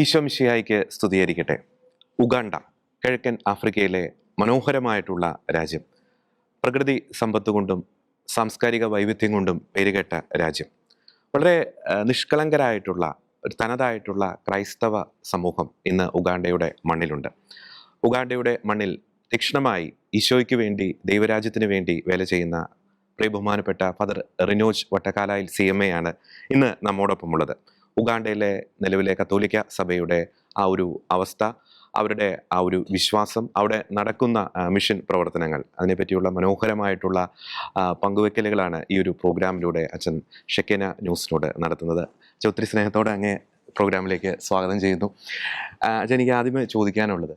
ഈശോ മിശിഹായ്ക്ക് സ്തുതിയായിരിക്കട്ടെ. ഉഗാണ്ട കിഴക്കൻ ആഫ്രിക്കയിലെ മനോഹരമായിട്ടുള്ള രാജ്യം. പ്രകൃതി സമ്പത്ത് കൊണ്ടും സാംസ്കാരിക വൈവിധ്യം കൊണ്ടും പേരുകേട്ട രാജ്യം. വളരെ നിഷ്കളങ്കരായിട്ടുള്ള ഒരു തനതായിട്ടുള്ള ക്രൈസ്തവ സമൂഹം ഇന്ന് ഉഗാണ്ടയുടെ മണ്ണിലുണ്ട്. ഉഗാണ്ടയുടെ മണ്ണിൽ തീക്ഷ്ണമായി ഈശോയ്ക്ക് വേണ്ടി, ദൈവരാജ്യത്തിന് വേണ്ടി വേല ചെയ്യുന്ന ബഹുമാനപ്പെട്ട ഫാദർ റിനോജ് വട്ടക്കാലായിൽ CMA ആണ് ഇന്ന് നമ്മോടൊപ്പമുള്ളത്. ഉഗാണ്ടയിലെ നിലവിലെ കത്തോലിക്ക സഭയുടെ ആ ഒരു അവസ്ഥ, അവരുടെ ആ ഒരു വിശ്വാസം, അവിടെ നടക്കുന്ന മിഷൻ പ്രവർത്തനങ്ങൾ, അതിനെപ്പറ്റിയുള്ള മനോഹരമായിട്ടുള്ള പങ്കുവെക്കലുകളാണ് ഈ ഒരു പ്രോഗ്രാമിലൂടെ അച്ഛൻ ഷെക്കേന ന്യൂസിനോട് നടത്തുന്നത്. ഒത്തിരി സ്നേഹത്തോടെ അങ്ങേ പ്രോഗ്രാമിലേക്ക് സ്വാഗതം ചെയ്യുന്നു. അച്ഛൻ, എനിക്ക് ആദ്യമേ ചോദിക്കാനുള്ളത്,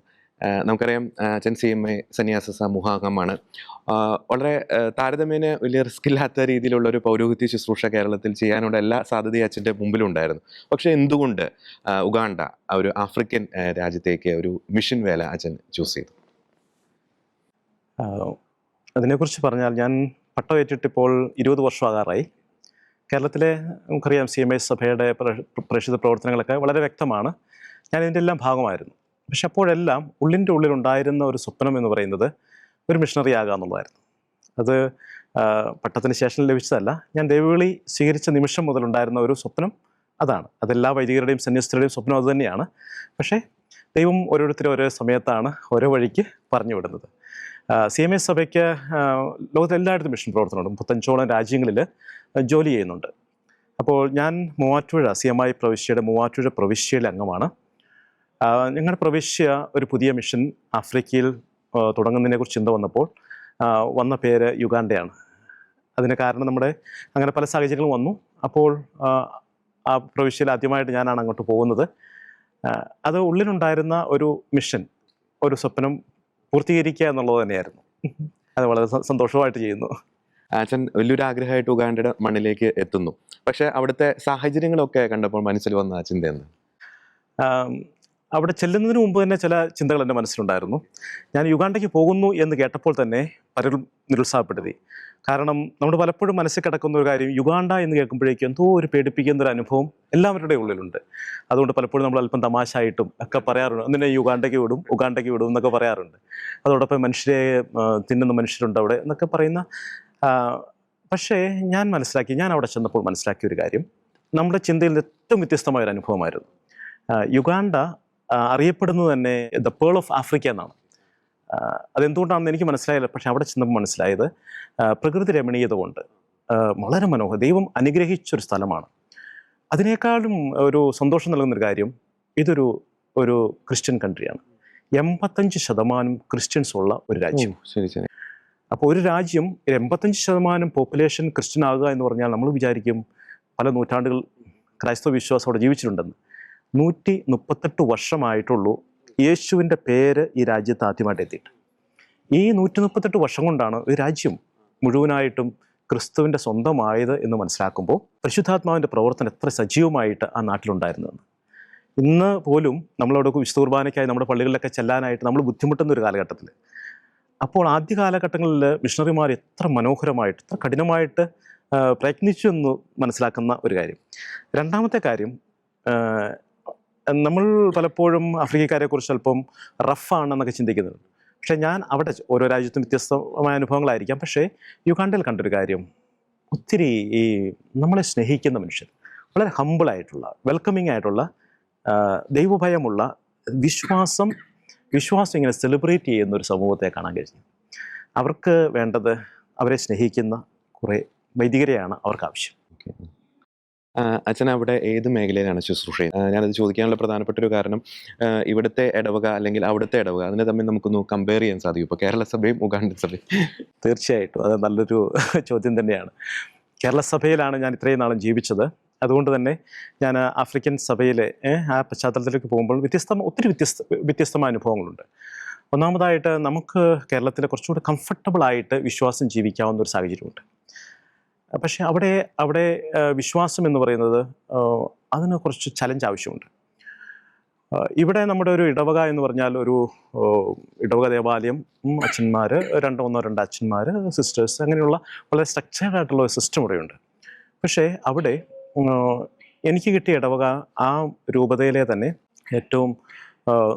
നമുക്കറിയാം അച്ഛൻ CMA സന്യാസ സമൂഹാംഗമാണ്. വളരെ താരതമ്യേന വലിയ റിസ്ക് ഇല്ലാത്ത രീതിയിലുള്ള ഒരു പൗരോഹിത്യ ശുശ്രൂഷ കേരളത്തിൽ ചെയ്യാനുള്ള എല്ലാ സാധ്യതയും അച്ഛൻ്റെ മുമ്പിലുണ്ടായിരുന്നു. പക്ഷെ എന്തുകൊണ്ട് ഉഗാണ്ട, ഒരു ആഫ്രിക്കൻ രാജ്യത്തേക്ക് ഒരു മിഷൻ വേല അച്ഛൻ ചൂസ് ചെയ്തു? അതിനെക്കുറിച്ച് പറഞ്ഞാൽ, ഞാൻ പട്ടമേറ്റിട്ട് ഇപ്പോൾ 20 വർഷമാകാറായി. കേരളത്തിലെ നമുക്കറിയാം CMA സഭയുടെ പ്രേക്ഷിത പ്രവർത്തനങ്ങളൊക്കെ വളരെ വ്യക്തമാണ്. ഞാൻ ഇതിൻ്റെ എല്ലാം ഭാഗമായിരുന്നു. പക്ഷെ അപ്പോഴെല്ലാം ഉള്ളിൻ്റെ ഉള്ളിലുണ്ടായിരുന്ന ഒരു സ്വപ്നം എന്ന് പറയുന്നത് ഒരു മിഷണറി ആകുക എന്നുള്ളതായിരുന്നു. അത് പട്ടത്തിന് ശേഷം ലഭിച്ചതല്ല. ഞാൻ ദൈവവിളി സ്വീകരിച്ച നിമിഷം മുതലുണ്ടായിരുന്ന ഒരു സ്വപ്നം അതാണ്. അതെല്ലാ വൈദികരുടെയും സന്യസ്തരുടെയും സ്വപ്നം അതുതന്നെയാണ്. പക്ഷേ ദൈവം ഓരോരുത്തരും ഓരോ സമയത്താണ് ഓരോ വഴിക്ക് പറഞ്ഞു വിടുന്നത്. CMA സഭയ്ക്ക് ലോകത്തെല്ലായിടത്തും മിഷൻ പ്രവർത്തനമുണ്ട്. 35ഓളം രാജ്യങ്ങളിൽ ജോലി ചെയ്യുന്നുണ്ട്. അപ്പോൾ ഞാൻ മൂവാറ്റുപുഴ CMI പ്രവിശ്യയുടെ മൂവാറ്റുപുഴ പ്രവിശ്യയിലെ അംഗമാണ്. ഞങ്ങളുടെ പ്രവിശ്യ ഒരു പുതിയ മിഷൻ ആഫ്രിക്കയിൽ തുടങ്ങുന്നതിനെക്കുറിച്ച് ചിന്ത വന്നപ്പോൾ വന്ന പേര് യുഗാണ്ടയാണ്. അതിന് കാരണം നമ്മുടെ അങ്ങനെ പല സാഹചര്യങ്ങളും വന്നു. അപ്പോൾ ആ പ്രവിശ്യയിൽ ആദ്യമായിട്ട് ഞാനാണ് അങ്ങോട്ട് പോകുന്നത്. അത് ഉള്ളിലുണ്ടായിരുന്ന ഒരു മിഷൻ, ഒരു സ്വപ്നം പൂർത്തീകരിക്കുക എന്നുള്ളത് തന്നെയായിരുന്നു. അത് വളരെ സന്തോഷമായിട്ട് ചെയ്യുന്നു. അച്ഛൻ വലിയൊരു ആഗ്രഹമായിട്ട് ഉഗാണ്ടയുടെ മണ്ണിലേക്ക് എത്തുന്നു. പക്ഷേ അവിടുത്തെ സാഹചര്യങ്ങളൊക്കെ കണ്ടപ്പോൾ മനസ്സിൽ വന്ന ചിന്ത എന്ത്? അവിടെ ചെല്ലുന്നതിന് മുമ്പ് തന്നെ ചില ചിന്തകൾ എൻ്റെ മനസ്സിലുണ്ടായിരുന്നു. ഞാൻ യുഗാണ്ടയ്ക്ക് പോകുന്നു എന്ന് കേട്ടപ്പോൾ തന്നെ പലരും നിരുത്സാഹപ്പെടുത്തി. കാരണം നമ്മൾ പലപ്പോഴും മനസ്സിൽ കിടക്കുന്ന ഒരു കാര്യം, യുഗാണ്ട എന്ന് കേൾക്കുമ്പോഴേക്കും എന്തോ ഒരു പേടിപ്പിക്കുന്ന ഒരു അനുഭവം എല്ലാവരുടെ ഉള്ളിലുണ്ട്. അതുകൊണ്ട് പലപ്പോഴും നമ്മൾ അല്പം തമാശയായിട്ടും ഒക്കെ പറയാറുണ്ട്, അതിനെ ഉഗാണ്ടയ്ക്ക് വിടും എന്നൊക്കെ പറയാറുണ്ട്. അതോടൊപ്പം മനുഷ്യരെ തിന്നുന്ന മനുഷ്യരുണ്ട് അവിടെ എന്നൊക്കെ പറയുന്ന. പക്ഷേ ഞാൻ അവിടെ ചെന്നപ്പോൾ മനസ്സിലാക്കിയ ഒരു കാര്യം, നമ്മുടെ ചിന്തയിൽ ഏറ്റവും വ്യത്യസ്തമായൊരു അനുഭവമായിരുന്നു. യുഗാണ്ട അറിയപ്പെടുന്നത് തന്നെ ദ പേൾ ഓഫ് ആഫ്രിക്ക എന്നാണ്. അതെന്തുകൊണ്ടാണെന്ന് എനിക്ക് മനസ്സിലായില്ല. പക്ഷെ അവിടെ ചെന്നപ്പോൾ മനസ്സിലായത്, പ്രകൃതി രമണീയത കൊണ്ട് വളരെ മനോഹരം, ദൈവം അനുഗ്രഹിച്ചൊരു സ്ഥലമാണ്. അതിനേക്കാളും ഒരു സന്തോഷം നൽകുന്നൊരു കാര്യം, ഇതൊരു ക്രിസ്ത്യൻ കൺട്രിയാണ്. 85% ക്രിസ്ത്യൻസ് ഉള്ള ഒരു രാജ്യം. ശരി ശരി. അപ്പോൾ ഒരു രാജ്യം 85% പോപ്പുലേഷൻ ക്രിസ്ത്യൻ ആകുക എന്ന് പറഞ്ഞാൽ നമ്മൾ വിചാരിക്കും പല നൂറ്റാണ്ടുകൾ ക്രൈസ്തവ വിശ്വാസം അവിടെ ജീവിച്ചിട്ടുണ്ടെന്ന്. 138 വർഷമായിട്ടുള്ളൂ യേശുവിൻ്റെ പേര് ഈ രാജ്യത്ത് ആദ്യമായിട്ട് എത്തിയിട്ട്. ഈ 138 വർഷം കൊണ്ടാണ് ഈ രാജ്യം മുഴുവനായിട്ടും ക്രിസ്തുവിൻ്റെ സ്വന്തമായത് എന്ന് മനസ്സിലാക്കുമ്പോൾ പരിശുദ്ധാത്മാവിൻ്റെ പ്രവർത്തനം എത്ര സജീവമായിട്ട് ആ നാട്ടിലുണ്ടായിരുന്നതെന്ന്. ഇന്ന് പോലും നമ്മളവിടെ വിശുദ്ധ കുർബാനയ്ക്കായി നമ്മുടെ പള്ളികളിലൊക്കെ ചെല്ലാനായിട്ട് നമ്മൾ ബുദ്ധിമുട്ടുന്ന ഒരു കാലഘട്ടത്തിൽ, അപ്പോൾ ആദ്യ കാലഘട്ടങ്ങളിൽ മിഷണറിമാർ എത്ര മനോഹരമായിട്ട്, എത്ര കഠിനമായിട്ട് പ്രയത്നിച്ചു എന്ന് മനസ്സിലാക്കുന്ന ഒരു കാര്യം. രണ്ടാമത്തെ കാര്യം, നമ്മൾ പലപ്പോഴും ആഫ്രിക്കക്കാരെ കുറിച്ച് അല്പം റഫാണെന്നൊക്കെ ചിന്തിക്കുന്നുണ്ട്. പക്ഷേ ഞാൻ അവിടെ ഓരോ രാജ്യത്തും വ്യത്യസ്തമായ അനുഭവങ്ങളായിരിക്കാം. പക്ഷേ യുഗാണ്ടയിൽ കണ്ടൊരു കാര്യം, ഒത്തിരി ഈ നമ്മളെ സ്നേഹിക്കുന്ന മനുഷ്യർ, വളരെ ഹമ്പിളായിട്ടുള്ള, വെൽക്കമിങ് ആയിട്ടുള്ള, ദൈവഭയമുള്ള, വിശ്വാസം ഇങ്ങനെ സെലിബ്രേറ്റ് ചെയ്യുന്ന ഒരു സമൂഹത്തെ കാണാൻ കഴിഞ്ഞു. അവർക്ക് വേണ്ടത് അവരെ സ്നേഹിക്കുന്ന കുറേ വൈദികരെയാണ് അവർക്ക് ആവശ്യം. അച്ഛൻ അവിടെ ഏത് മേഖലയിലാണ് ശുശ്രൂഷ ചെയ്യുന്നത്? ഞാനത് ചോദിക്കാനുള്ള പ്രധാനപ്പെട്ട ഒരു കാരണം, ഇവിടുത്തെ ഇടവക അല്ലെങ്കിൽ അവിടുത്തെ ഇടവക, അതിനെ തമ്മിൽ നമുക്കൊന്ന് കമ്പയർ ചെയ്യാൻ സാധിക്കും, ഇപ്പോൾ കേരള സഭയും ഉഗാണ്ട സഭയും? തീർച്ചയായിട്ടും അത് നല്ലൊരു ചോദ്യം തന്നെയാണ്. കേരള സഭയിലാണ് ഞാൻ ഇത്രയും നാളും ജീവിച്ചത്. അതുകൊണ്ട് തന്നെ ഞാൻ ആഫ്രിക്കൻ സഭയിലെ ആ പശ്ചാത്തലത്തിലേക്ക് പോകുമ്പോൾ ഒത്തിരി വ്യത്യസ്തമായ അനുഭവങ്ങളുണ്ട്. ഒന്നാമതായിട്ട്, നമുക്ക് കേരളത്തിലെ കുറച്ചുകൂടി കംഫർട്ടബിളായിട്ട് വിശ്വാസം ജീവിക്കാവുന്ന ഒരു സാഹചര്യമുണ്ട്. പക്ഷേ അവിടെ വിശ്വാസം എന്ന് പറയുന്നത് അതിന് കുറച്ച് ചലഞ്ച് ആവശ്യമുണ്ട്. ഇവിടെ നമ്മുടെ ഒരു ഇടവക എന്ന് പറഞ്ഞാൽ ഒരു ഇടവക ദേവാലയം, അച്ഛന്മാർ, ഒന്നോ രണ്ടോ അച്ഛന്മാർ, സിസ്റ്റേഴ്സ്, അങ്ങനെയുള്ള വളരെ സ്ട്രക്ചേർഡ് ആയിട്ടുള്ള ഒരു സിസ്റ്റം ഇവിടെയുണ്ട്. പക്ഷേ അവിടെ എനിക്ക് കിട്ടിയ ഇടവക ആ രൂപതയിലെ തന്നെ ഏറ്റവും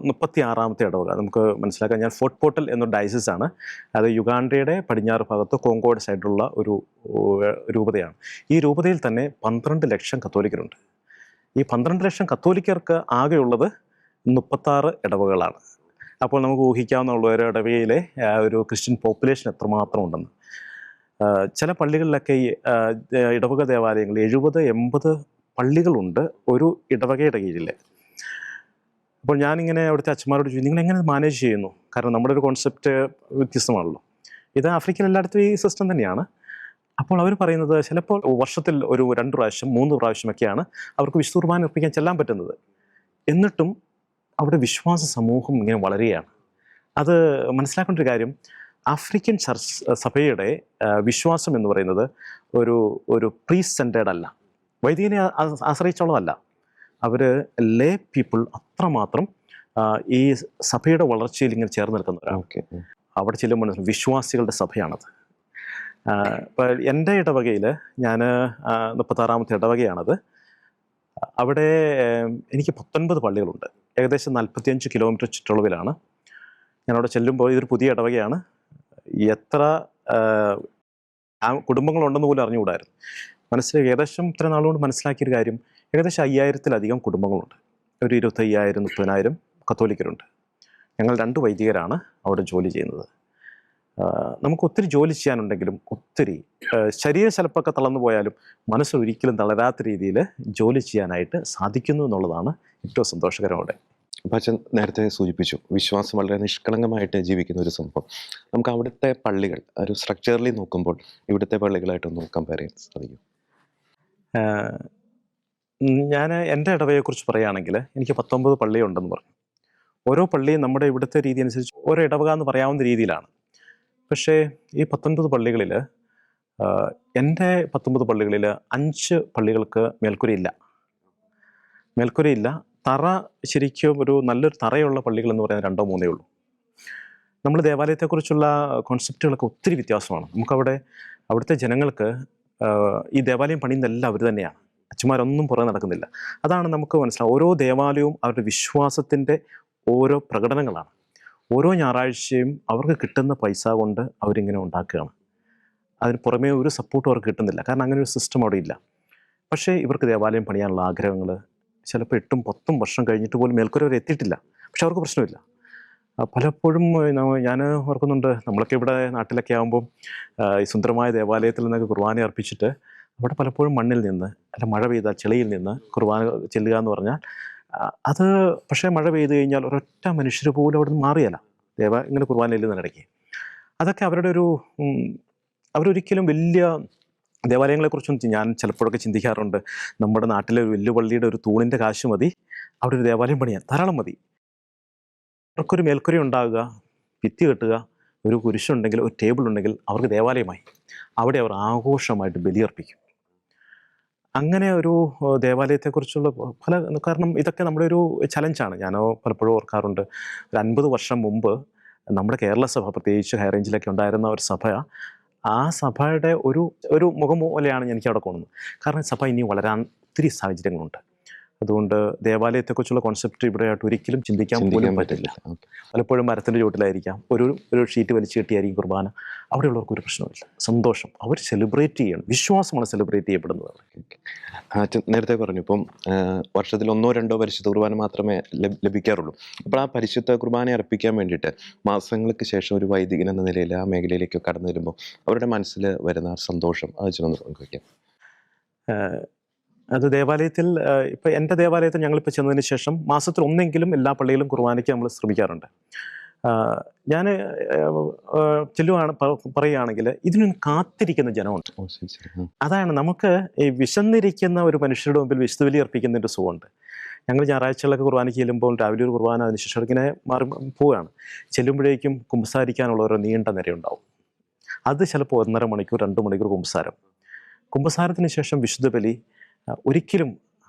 36ാമത്തെ ഇടവക നമുക്ക് മനസ്സിലാക്കാം. ഞാൻ ഫോർട്ട് പോർട്ടൽ എന്നൊരു ഡയസിസ് ആണ്. അത് യുഗാണ്ടയുടെ പടിഞ്ഞാറ് ഭാഗത്ത് കോങ്കോയുടെ സൈഡിലുള്ള ഒരു രൂപതയാണ്. ഈ രൂപതയിൽ തന്നെ 12 ലക്ഷം കത്തോലിക്കരുണ്ട്. ഈ 12 ലക്ഷം കത്തോലിക്കർക്ക് ആകെയുള്ളത് 36 ഇടവകളാണ്. അപ്പോൾ നമുക്ക് ഊഹിക്കാവുന്ന ഒരു ഇടവകയിലെ ഒരു ക്രിസ്ത്യൻ പോപ്പുലേഷൻ എത്രമാത്രം ഉണ്ടെന്ന്. ചില പള്ളികളിലൊക്കെ ഈ ഇടവക ദേവാലയങ്ങൾ 70-80 പള്ളികളുണ്ട് ഒരു ഇടവകയുടെ കീഴിൽ. അപ്പോൾ ഞാനിങ്ങനെ അവിടുത്തെ അച്ഛന്മാരോട് ചോദിച്ചു, നിങ്ങളെങ്ങനെ മാനേജ് ചെയ്യുന്നു? കാരണം നമ്മുടെ ഒരു കോൺസെപ്റ്റ് വ്യത്യസ്തമാണല്ലോ. ഇത് ആഫ്രിക്കയിൽ എല്ലായിടത്തും ഈ സിസ്റ്റം തന്നെയാണ്. അപ്പോൾ അവർ പറയുന്നത് ചിലപ്പോൾ വർഷത്തിൽ ഒരു 2 പ്രാവശ്യം 3 പ്രാവശ്യമൊക്കെയാണ് അവർക്ക് വിശുദ്ധ കുർബാന അർപ്പിക്കാൻ ചെല്ലാൻ പറ്റുന്നത്. എന്നിട്ടും അവിടെ വിശ്വാസ സമൂഹം ഇങ്ങനെ വളരുകയാണ്. അത് മനസ്സിലാക്കേണ്ട ഒരു കാര്യം, ആഫ്രിക്കൻ സഭയുടെ വിശ്വാസം എന്ന് പറയുന്നത് ഒരു പ്രീസ്റ്റ് സെൻറ്റേഡ് അല്ല, വൈദികനെ ആശ്രയിച്ചുള്ളതല്ല. അവർ ലേ പീപ്പിൾ അത്രമാത്രം ഈ സഭയുടെ വളർച്ചയിൽ ഇങ്ങനെ ചേർന്ന് നിൽക്കുന്നവരാണ്. അവിടെ ചെല്ലുമ്പോൾ വിശ്വാസികളുടെ സഭയാണത്. ഇപ്പോൾ എൻ്റെ ഇടവകയിൽ ഞാൻ 36ാമത്തെ ഇടവകയാണത്. അവിടെ എനിക്ക് 19 പള്ളികളുണ്ട്. ഏകദേശം 45 കിലോമീറ്റർ ചുറ്റളവിലാണ്. ഞാനവിടെ ചെല്ലുമ്പോൾ ഇതൊരു പുതിയ ഇടവകയാണ്. എത്ര കുടുംബങ്ങളുണ്ടെന്ന് പോലും അറിഞ്ഞുകൂടായിരുന്നു. മനസ്സിലാക്കി ഏകദേശം ഇത്ര നാളുകൊണ്ട് മനസ്സിലാക്കിയൊരു കാര്യം, ഏകദേശം 5000-ലധികം കുടുംബങ്ങളുണ്ട്. ഒരു 25,000-30,000 കത്തോലിക്കരുണ്ട്. ഞങ്ങൾ 2 വൈദികരാണ് അവിടെ ജോലി ചെയ്യുന്നത്. നമുക്ക് ഒത്തിരി ജോലി ചെയ്യാനുണ്ടെങ്കിലും ഒത്തിരി ശരീരം ചിലപ്പോഴൊക്കെ തളർന്നു പോയാലും മനസ്സൊരിക്കലും തളരാത്ത രീതിയിൽ ജോലി ചെയ്യാനായിട്ട് സാധിക്കുന്നു എന്നുള്ളതാണ് ഏറ്റവും സന്തോഷകരം അവിടെ. അപ്പം അച്ഛൻ നേരത്തെ സൂചിപ്പിച്ചു വിശ്വാസം വളരെ നിഷ്കളങ്കമായിട്ട് ജീവിക്കുന്ന ഒരു സംഭവം. നമുക്ക് അവിടുത്തെ പള്ളികൾ ഒരു സ്ട്രക്ചറലി നോക്കുമ്പോൾ ഇവിടുത്തെ പള്ളികളായിട്ടൊന്ന് കമ്പയർ ചെയ്യാൻ സാധിക്കും? ഞാൻ എൻ്റെ ഇടവകയെക്കുറിച്ച് പറയുകയാണെങ്കിൽ എനിക്ക് 19 പള്ളിയുണ്ടെന്ന് പറഞ്ഞു. ഓരോ പള്ളിയും നമ്മുടെ ഇവിടുത്തെ രീതി അനുസരിച്ച് ഓരോ ഇടവക എന്ന് പറയാവുന്ന രീതിയിലാണ്. പക്ഷേ ഈ 19 പള്ളികളിൽ എൻ്റെ 19 പള്ളികളിൽ 5 പള്ളികൾക്ക് മേൽക്കൂരയില്ല. തറ ശരിക്കും ഒരു നല്ലൊരു തറയുള്ള പള്ളികൾ എന്ന് പറയുന്നത് 2-3 ഉള്ളൂ. നമ്മൾ ദേവാലയത്തെക്കുറിച്ചുള്ള കോൺസെപ്റ്റുകളൊക്കെ ഒത്തിരി വ്യത്യാസമാണ്. അവിടുത്തെ ജനങ്ങൾക്ക് ഈ ദേവാലയം പണിയുന്നതെല്ലാം അവർ തന്നെയാണ്. അച്ഛന്മാരൊന്നും പുറകെ നടക്കുന്നില്ല. അതാണ് നമുക്ക് മനസ്സിലാവും. ഓരോ ദേവാലയവും അവരുടെ വിശ്വാസത്തിൻ്റെ ഓരോ പ്രകടനങ്ങളാണ്. ഓരോ ഞായറാഴ്ചയും അവർക്ക് കിട്ടുന്ന പൈസ കൊണ്ട് അവരിങ്ങനെ ഉണ്ടാക്കുകയാണ്. അതിന് പുറമേ ഒരു സപ്പോർട്ടും അവർക്ക് കിട്ടുന്നില്ല. കാരണം അങ്ങനെ ഒരു സിസ്റ്റം അവിടെ ഇല്ല. പക്ഷേ ഇവർക്ക് ദേവാലയം പണിയാനുള്ള ആഗ്രഹങ്ങൾ ചിലപ്പോൾ 8-10 വർഷം കഴിഞ്ഞിട്ട് പോലും മേൽക്കൂര വരെ എത്തിയിട്ടില്ല. പക്ഷെ അവർക്ക് പ്രശ്നമില്ല. പലപ്പോഴും ഞാൻ ഓർക്കുന്നുണ്ട്, നമ്മളൊക്കെ ഇവിടെ നാട്ടിലൊക്കെ ആകുമ്പോൾ ഈ സുന്ദരമായ ദേവാലയത്തിൽ നിന്നൊക്കെ കുർബാന അർപ്പിച്ചിട്ട് അവിടെ പലപ്പോഴും മണ്ണിൽ നിന്ന് അല്ല മഴ പെയ്താൽ ചെളിയിൽ നിന്ന് കുർബാന ചെല്ലുക എന്ന് പറഞ്ഞാൽ അത് പക്ഷേ മഴ പെയ്തു കഴിഞ്ഞാൽ ഒരൊറ്റ മനുഷ്യർ പോലും അവിടെ നിന്ന് മാറിയല്ല ഇങ്ങനെ കുർബാന ചെല്ലുന്നതിനിടയ്ക്ക്. അതൊക്കെ അവരൊരിക്കലും വലിയ ദേവാലയങ്ങളെക്കുറിച്ചും ഞാൻ ചിലപ്പോഴൊക്കെ ചിന്തിക്കാറുണ്ട്. നമ്മുടെ നാട്ടിലെ ഒരു വലിയ പള്ളിയുടെ ഒരു തൂണിൻ്റെ കാശ് മതി അവിടെ ഒരു ദേവാലയം പണിയാൻ, ധാരാളം മതി. അവർക്കൊരു മേൽക്കുര ഉണ്ടാകുക, ഭിത്തി കെട്ടുക, ഒരു കുരിശുണ്ടെങ്കിൽ ഒരു ടേബിൾ ഉണ്ടെങ്കിൽ അവർക്ക് ദേവാലയമായി. അവിടെ അവർ ആഘോഷമായിട്ട് ബലിയർപ്പിക്കും. അങ്ങനെ ഒരു ദേവാലയത്തെക്കുറിച്ചുള്ള കാരണം ഇതൊക്കെ നമ്മുടെ ഒരു ചലഞ്ചാണ്. ഞാൻ പലപ്പോഴും ഓർക്കാറുണ്ട്, ഒരു 50 വർഷം മുമ്പ് നമ്മുടെ കേരള സഭ, പ്രത്യേകിച്ച് ഹൈ റേഞ്ചിലൊക്കെ ഉണ്ടായിരുന്ന ഒരു സഭ, ആ സഭയുടെ ഒരു മുഖം പോലെയാണ് എനിക്ക് അവിടെ കാണുന്നത്. കാരണം സഭ ഇനി വളരാൻ ഒത്തിരി സാഹചര്യങ്ങളുണ്ട്. അതുകൊണ്ട് ദേവാലയത്തെക്കുറിച്ചുള്ള കോൺസെപ്റ്റ് ഇവിടെയായിട്ട് ഒരിക്കലും ചിന്തിക്കാൻ പോലും പറ്റില്ല. പലപ്പോഴും മരത്തിൻ്റെ ചുവട്ടിലായിരിക്കാം, ഒരു ഷീറ്റ് വലിച്ചു കെട്ടിയായിരിക്കും കുർബാന. അവിടെയുള്ളവർക്ക് ഒരു പ്രശ്നമില്ല, സന്തോഷം. അവർ സെലിബ്രേറ്റ് ചെയ്യണം, വിശ്വാസമാണ് സെലിബ്രേറ്റ് ചെയ്യപ്പെടുന്നത്. നേരത്തെ പറഞ്ഞു ഇപ്പം വർഷത്തിൽ 1-2 പരിശുദ്ധ കുർബാന മാത്രമേ ലഭിക്കാറുള്ളൂ. അപ്പോൾ ആ പരിശുദ്ധ കുർബാന അർപ്പിക്കാൻ വേണ്ടിയിട്ട് മാസങ്ങൾക്ക് ശേഷം ഒരു വൈദികൻ എന്ന നിലയിൽ ആ മേഖലയിലേക്ക് കടന്നു വരുമ്പോൾ അവരുടെ മനസ്സിൽ വരുന്ന സന്തോഷം അച്ഛനൊന്ന് പങ്കുവയ്ക്കാം. അത് ദേവാലയത്തിൽ ഇപ്പം എൻ്റെ ദേവാലയത്തിൽ ഞങ്ങളിപ്പോൾ ചെന്നതിന് ശേഷം മാസത്തിൽ ഒന്നെങ്കിലും എല്ലാ പള്ളിയിലും കുർബാനയ്ക്ക് നമ്മൾ ശ്രമിക്കാറുണ്ട്. ഞാൻ പറയുകയാണെങ്കിൽ ഇതിനു കാത്തിരിക്കുന്ന ജനമുണ്ട്. അതാണ് നമുക്ക് ഈ വിശന്നിരിക്കുന്ന ഒരു മനുഷ്യരുടെ മുമ്പിൽ വിശുദ്ധ ബലി അർപ്പിക്കുന്നതിൻ്റെ സുഖമുണ്ട്. ഞങ്ങൾ ഞായറാഴ്ചകളൊക്കെ കുർബാനയ്ക്ക് ചെല്ലുമ്പോൾ രാവിലെ ഒരു കുർബാന, അതിനുശേഷം ഇങ്ങനെ മാറി പോവുകയാണ്. ചെല്ലുമ്പോഴേക്കും കുമ്പസാരിക്കാനുള്ള ഒരു നീണ്ട നിരയുണ്ടാവും. അത് ചിലപ്പോൾ 1.5 മണിക്കൂർ 2 മണിക്കൂർ കുമ്പസാരത്തിന് ശേഷം വിശുദ്ധ ബലി. ഒരിക്കലും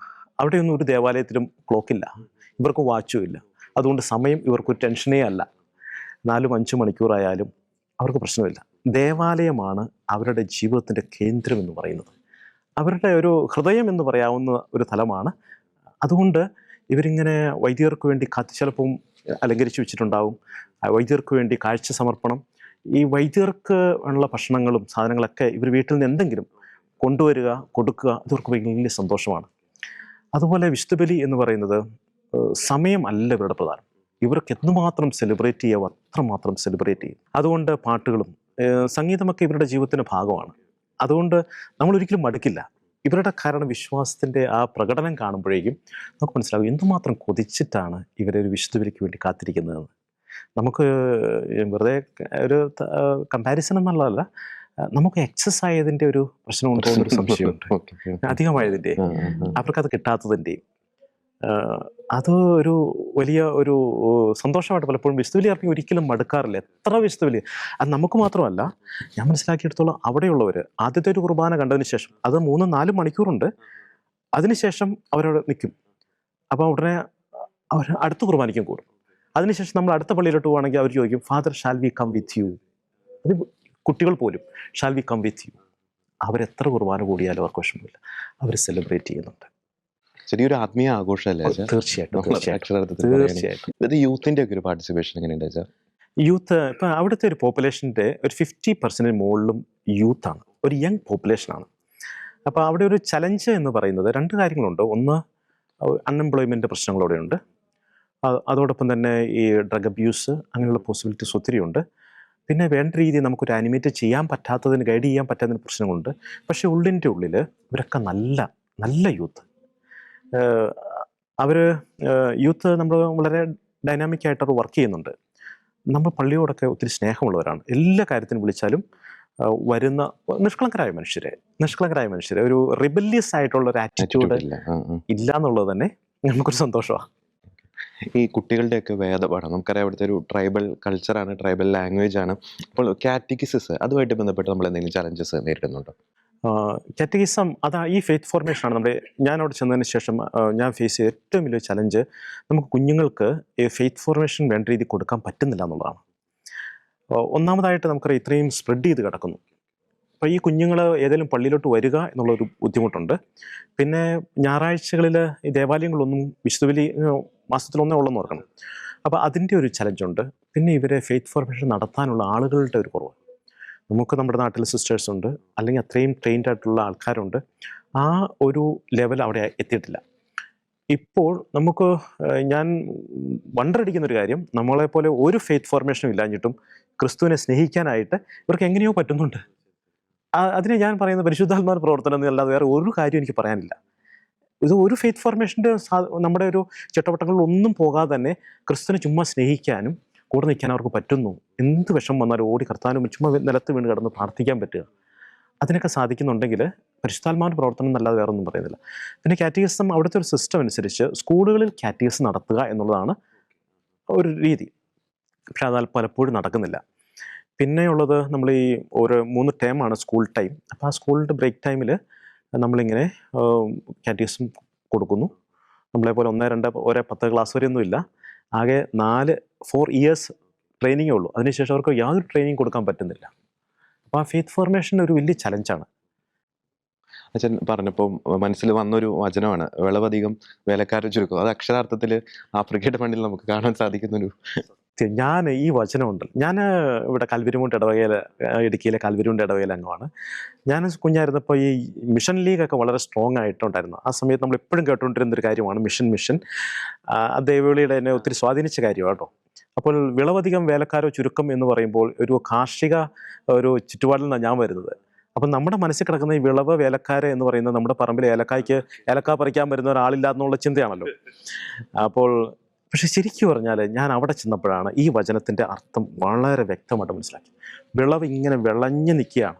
അവിടെയൊന്നും ഒരു ദേവാലയത്തിലും ക്ലോക്കില്ല, ഇവർക്ക് വാച്ചും ഇല്ല. അതുകൊണ്ട് സമയം ഇവർക്കൊരു ടെൻഷനേ അല്ല. 4-5 മണിക്കൂറായാലും അവർക്ക് പ്രശ്നമില്ല. ദേവാലയമാണ് അവരുടെ ജീവിതത്തിൻ്റെ കേന്ദ്രം എന്ന് പറയുന്നത്, അവരുടെ ഒരു ഹൃദയം എന്ന് പറയാവുന്ന ഒരു തലമാണ്. അതുകൊണ്ട് ഇവരിങ്ങനെ വൈദികർക്ക് വേണ്ടി ചിലപ്പം അലങ്കരിച്ച് വെച്ചിട്ടുണ്ടാവും. വൈദികർക്ക് വേണ്ടി കാഴ്ച സമർപ്പണം. ഈ വൈദികർക്ക് ഉള്ള ഭക്ഷണങ്ങളും സാധനങ്ങളൊക്കെ ഇവർ വീട്ടിൽ നിന്ന് എന്തെങ്കിലും കൊണ്ടുവരിക, കൊടുക്കുക, ഇവർക്ക് വലിയ സന്തോഷമാണ്. അതുപോലെ വിശുദ്ധ ബലി എന്ന് പറയുന്നത് സമയം അല്ല ഇവരുടെ പ്രധാനം. ഇവർക്ക് എന്തുമാത്രം സെലിബ്രേറ്റ് ചെയ്യാവോ അത്രമാത്രം സെലിബ്രേറ്റ് ചെയ്യും. അതുകൊണ്ട് പാട്ടുകളും സംഗീതമൊക്കെ ഇവരുടെ ജീവിതത്തിൻ്റെ ഭാഗമാണ്. അതുകൊണ്ട് നമ്മളൊരിക്കലും മടുക്കില്ല. ഇവരുടെ കാരണം വിശ്വാസത്തിൻ്റെ ആ പ്രകടനം കാണുമ്പോഴേക്കും നമുക്ക് മനസ്സിലാകും എന്തുമാത്രം കൊതിച്ചിട്ടാണ് ഇവരൊരു വിശുദ്ധ ബലിക്ക് വേണ്ടി കാത്തിരിക്കുന്നതെന്ന്. നമുക്ക് വെറുതെ ഒരു കമ്പാരിസൺ എന്നുള്ളതല്ല, നമുക്ക് എക്സസ് ആയതിൻ്റെ ഒരു പ്രശ്നം ഉണ്ടോ എന്നൊരു സംശയമുണ്ട്. അധികമായതിൻ്റെ, അവർക്കത് കിട്ടാത്തതിൻ്റെയും അത് ഒരു വലിയ ഒരു സന്തോഷമായിട്ട് പലപ്പോഴും വിശുദ്ധ ബലി അർപ്പിക്കാൻ ഒരിക്കലും മടുക്കാറില്ല. എത്ര വിശുദ്ധ ബലി, അത് നമുക്ക് മാത്രമല്ല, ഞാൻ മനസ്സിലാക്കിയെടുത്തോളം അവിടെയുള്ളവർ ആദ്യത്തെ ഒരു കുർബാന കണ്ടതിന് ശേഷം അത് 3-4 മണിക്കൂറുണ്ട്, അതിനുശേഷം അവരവിടെ നിൽക്കും. അപ്പോൾ ഉടനെ അവർ അടുത്ത കുർബാനയ്ക്കും കൂടും. അതിനുശേഷം നമ്മൾ അടുത്ത പള്ളിയിലോട്ട് പോവുകയാണെങ്കിൽ അവർ ചോദിക്കും, father shall we come with you. അത് കുട്ടികൾ പോലും shall we come with you. അവരെത്ര കുർബാന കൂടിയാലും അവർക്ക് വിഷമമില്ല, അവർ സെലിബ്രേറ്റ് ചെയ്യുന്നുണ്ട്. ചെറിയൊരു ആത്മീയ ആഘോഷമല്ലേ? തീർച്ചയായിട്ടും. ഇത് യൂത്തിന്റെ ഒക്കെ ഒരു പാർട്ടിസിപ്പേഷൻ എങ്ങനെയുണ്ട്? യൂത്ത് ഇപ്പം അവിടുത്തെ ഒരു പോപ്പുലേഷൻ്റെ ഒരു 50% മുകളിലും യൂത്താണ്, ഒരു യങ് പോപ്പുലേഷനാണ്. അപ്പോൾ അവിടെ ഒരു ചലഞ്ച് എന്ന് പറയുന്നത് 2 കാര്യങ്ങളുണ്ട്. ഒന്ന്, അൺഎംപ്ലോയ്മെൻ്റ് പ്രശ്നങ്ങളോടെയുണ്ട്. അതോടൊപ്പം തന്നെ ഈ ഡ്രഗ് അബ്യൂസ് അങ്ങനെയുള്ള പോസിബിലിറ്റീസ് ഒത്തിരിയുണ്ട്. പിന്നെ വേണ്ട രീതിയിൽ നമുക്കൊരു ആനിമേറ്റ് ചെയ്യാൻ പറ്റാത്തതിന്, ഗൈഡ് ചെയ്യാൻ പറ്റാത്തതിന് പ്രശ്നങ്ങളുണ്ട്. പക്ഷേ ഉള്ളിൻ്റെ ഉള്ളിൽ ഇവരൊക്കെ നല്ല നല്ല യൂത്ത്. അവർ യൂത്ത് നമ്മൾ വളരെ ഡൈനാമിക് ആയിട്ട് അവർ വർക്ക് ചെയ്യുന്നുണ്ട്. നമ്മൾ പള്ളിയോടൊക്കെ ഒത്തിരി സ്നേഹമുള്ളവരാണ്. എല്ലാ കാര്യത്തിനും വിളിച്ചാലും വരുന്ന നിഷ്കളങ്കരായ മനുഷ്യരെ ഒരു റിബല്യസ് ആയിട്ടുള്ള ഒരു ആറ്റിറ്റ്യൂഡ് ഇല്ല എന്നുള്ളത് തന്നെ നമുക്കൊരു സന്തോഷമാണ്. ഈ കുട്ടികളുടെയൊക്കെ വേദപാഠം, നമുക്കറിയാം അവിടുത്തെ ഒരു ട്രൈബൽ കൾച്ചറാണ്, ട്രൈബൽ ലാംഗ്വേജ് ആണ്. അപ്പോൾ കാറ്റഗിസിസ് അതുമായിട്ട് ബന്ധപ്പെട്ട് നമ്മൾ എന്തെങ്കിലും ചലഞ്ചസ് നേരിടുന്നുണ്ടോ? കാറ്റഗിസം അതാ ഈ ഫെയ്ത്ത് ഫോർമേഷനാണ് ഞാൻ അവിടെ ചെന്നതിന് ശേഷം ഞാൻ ഫേസ് ചെയ്ത ഏറ്റവും വലിയ ചലഞ്ച്. നമുക്ക് കുഞ്ഞുങ്ങൾക്ക് ഈ ഫെയ്ത്ത് ഫോർമേഷൻ വേണ്ട രീതിയിൽ കൊടുക്കാൻ പറ്റുന്നില്ല എന്നുള്ളതാണ്. ഒന്നാമതായിട്ട് നമുക്കറിയാം ഇത്രയും സ്പ്രെഡ് ചെയ്ത് കിടക്കുന്നു. അപ്പോൾ ഈ കുഞ്ഞുങ്ങൾ ഏതെങ്കിലും പള്ളിയിലോട്ട് വരിക എന്നുള്ളൊരു ബുദ്ധിമുട്ടുണ്ട്. പിന്നെ ഞായറാഴ്ചകളിൽ ഈ ദേവാലയങ്ങളൊന്നും വിശുദ്ധ ബലി മാസത്തിലൊന്നേ ഉള്ളെന്ന് ഓർക്കണം. അപ്പോൾ അതിൻ്റെ ഒരു ചലഞ്ചുണ്ട്. പിന്നെ ഇവരെ ഫെയ്ത്ത് ഫോർമേഷൻ നടത്താനുള്ള ആളുകളുടെ ഒരു കുറവ്. നമുക്ക് നമ്മുടെ നാട്ടിൽ സിസ്റ്റേഴ്സ് ഉണ്ട്, അല്ലെങ്കിൽ അത്രയും ട്രെയിൻഡ് ആയിട്ടുള്ള ആൾക്കാരുണ്ട്. ആ ഒരു ലെവൽ അവിടെ എത്തിയിട്ടില്ല. ഇപ്പോൾ നമുക്ക് ഞാൻ വണ്ടറടിക്കുന്നൊരു കാര്യം, നമ്മളെപ്പോലെ ഒരു ഫെയ്ത്ത് ഫോർമേഷനും ഇല്ലാഞ്ഞിട്ടും ക്രിസ്തുവിനെ സ്നേഹിക്കാനായിട്ട് ഇവർക്ക് എങ്ങനെയോ പറ്റുന്നുണ്ട്. അതിനെ ഞാൻ പറയുന്ന പരിശുദ്ധാത്മാവിന്റെ പ്രവർത്തനം എന്നല്ലാതെ വേറെ ഒരു കാര്യം എനിക്ക് പറയാനില്ല. ഇത് ഒരു ഫെയ്ത്ത് ഫോർമേഷൻ്റെ നമ്മുടെ ഒരു ചട്ടവട്ടങ്ങളിൽ ഒന്നും പോകാതെ തന്നെ ക്രിസ്തുവിനെ ചുമ്മാ സ്നേഹിക്കാനും കൂടെ നിൽക്കാൻ അവർക്ക് പറ്റുന്നു. എന്ത് വിഷമം വന്നാലും ഓടി കർത്താനും ചുമ്മാ നിലത്ത് വീണ് കിടന്ന് പ്രാർത്ഥിക്കാൻ പറ്റുക, അതിനൊക്കെ സാധിക്കുന്നുണ്ടെങ്കിൽ പരിശുദ്ധാത്മാവിന്റെ പ്രവർത്തനം എന്നല്ലാതെ വേറെ ഒന്നും പറയുന്നില്ല. പിന്നെ കാറ്റഗിസം അവിടുത്തെ ഒരു സിസ്റ്റം അനുസരിച്ച് സ്കൂളുകളിൽ കാറ്റഗിസം നടത്തുക എന്നുള്ളതാണ് ഒരു രീതി. പക്ഷെ അത് പലപ്പോഴും നടക്കുന്നില്ല. പിന്നെയുള്ളത് നമ്മൾ ഈ ഒരു 3 ടേമാണ് സ്കൂൾ ടൈം. അപ്പോൾ ആ സ്കൂളിൻ്റെ ബ്രേക്ക് ടൈമിൽ നമ്മളിങ്ങനെ കാറ്റഗിസം കൊടുക്കുന്നു. നമ്മളെപ്പോലെ 1, 2, 10 ക്ലാസ് വരെയൊന്നും ഇല്ല. ആകെ 4 ഇയേഴ്സ് ട്രെയിനിങ്ങേ ഉള്ളൂ. അതിനുശേഷം അവർക്ക് യാതൊരു ട്രെയിനിങ് കൊടുക്കാൻ പറ്റുന്നില്ല. അപ്പോൾ ആ ഫെയ്ത്ത് ഫോർമേഷൻ ഒരു വലിയ ചലഞ്ചാണ്. അച്ഛൻ പറഞ്ഞപ്പോൾ മനസ്സിൽ വന്നൊരു വചനമാണ്, വിളവധികം വേലക്കാരെ ചുരുക്കും. അത് അക്ഷരാർത്ഥത്തിൽ ആഫ്രിക്കയുടെ മണ്ണിൽ നമുക്ക് കാണാൻ സാധിക്കുന്നൊരു. ഞാൻ ഈ വചനമുണ്ട്, ഞാൻ ഇവിടെ കൽവരിമുണ്ട് ഇടവകയിൽ, ഇടുക്കിയിലെ കൽവരിമുണ്ട് ഇടവകയിലെ അംഗമാണ്. ഞാൻ കുഞ്ഞായിരുന്നപ്പോൾ ഈ മിഷൻ ലീഗൊക്കെ വളരെ സ്ട്രോങ് ആയിട്ടുണ്ടായിരുന്നു. ആ സമയത്ത് നമ്മൾ എപ്പോഴും കേട്ടുകൊണ്ടിരുന്നൊരു കാര്യമാണ് മിഷൻ. ആ ദൈവവിളിയുടെ എന്നെ ഒത്തിരി സ്വാധീനിച്ച കാര്യമാണ് കേട്ടോ. അപ്പോൾ വിളവധികം വേലക്കാരോ ചുരുക്കം എന്ന് പറയുമ്പോൾ ഒരു കാർഷിക ഒരു ചുറ്റുപാടിൽ നിന്നാണ് ഞാൻ വരുന്നത്. അപ്പം നമ്മുടെ മനസ്സിൽ കിടക്കുന്ന ഈ വിളവ് വേലക്കാര് എന്ന് പറയുന്നത് നമ്മുടെ പറമ്പിൽ ഏലക്ക പറിക്കാൻ വരുന്ന ഒരാളില്ലാന്നുള്ള ചിന്തയാണല്ലോ. അപ്പോൾ പക്ഷെ ശരിക്കും പറഞ്ഞാൽ ഞാൻ അവിടെ ചെന്നപ്പോഴാണ് ഈ വചനത്തിൻ്റെ അർത്ഥം വളരെ വ്യക്തമായിട്ട് മനസ്സിലാക്കി. വിളവ് ഇങ്ങനെ വിളഞ്ഞു നിൽക്കുകയാണ്.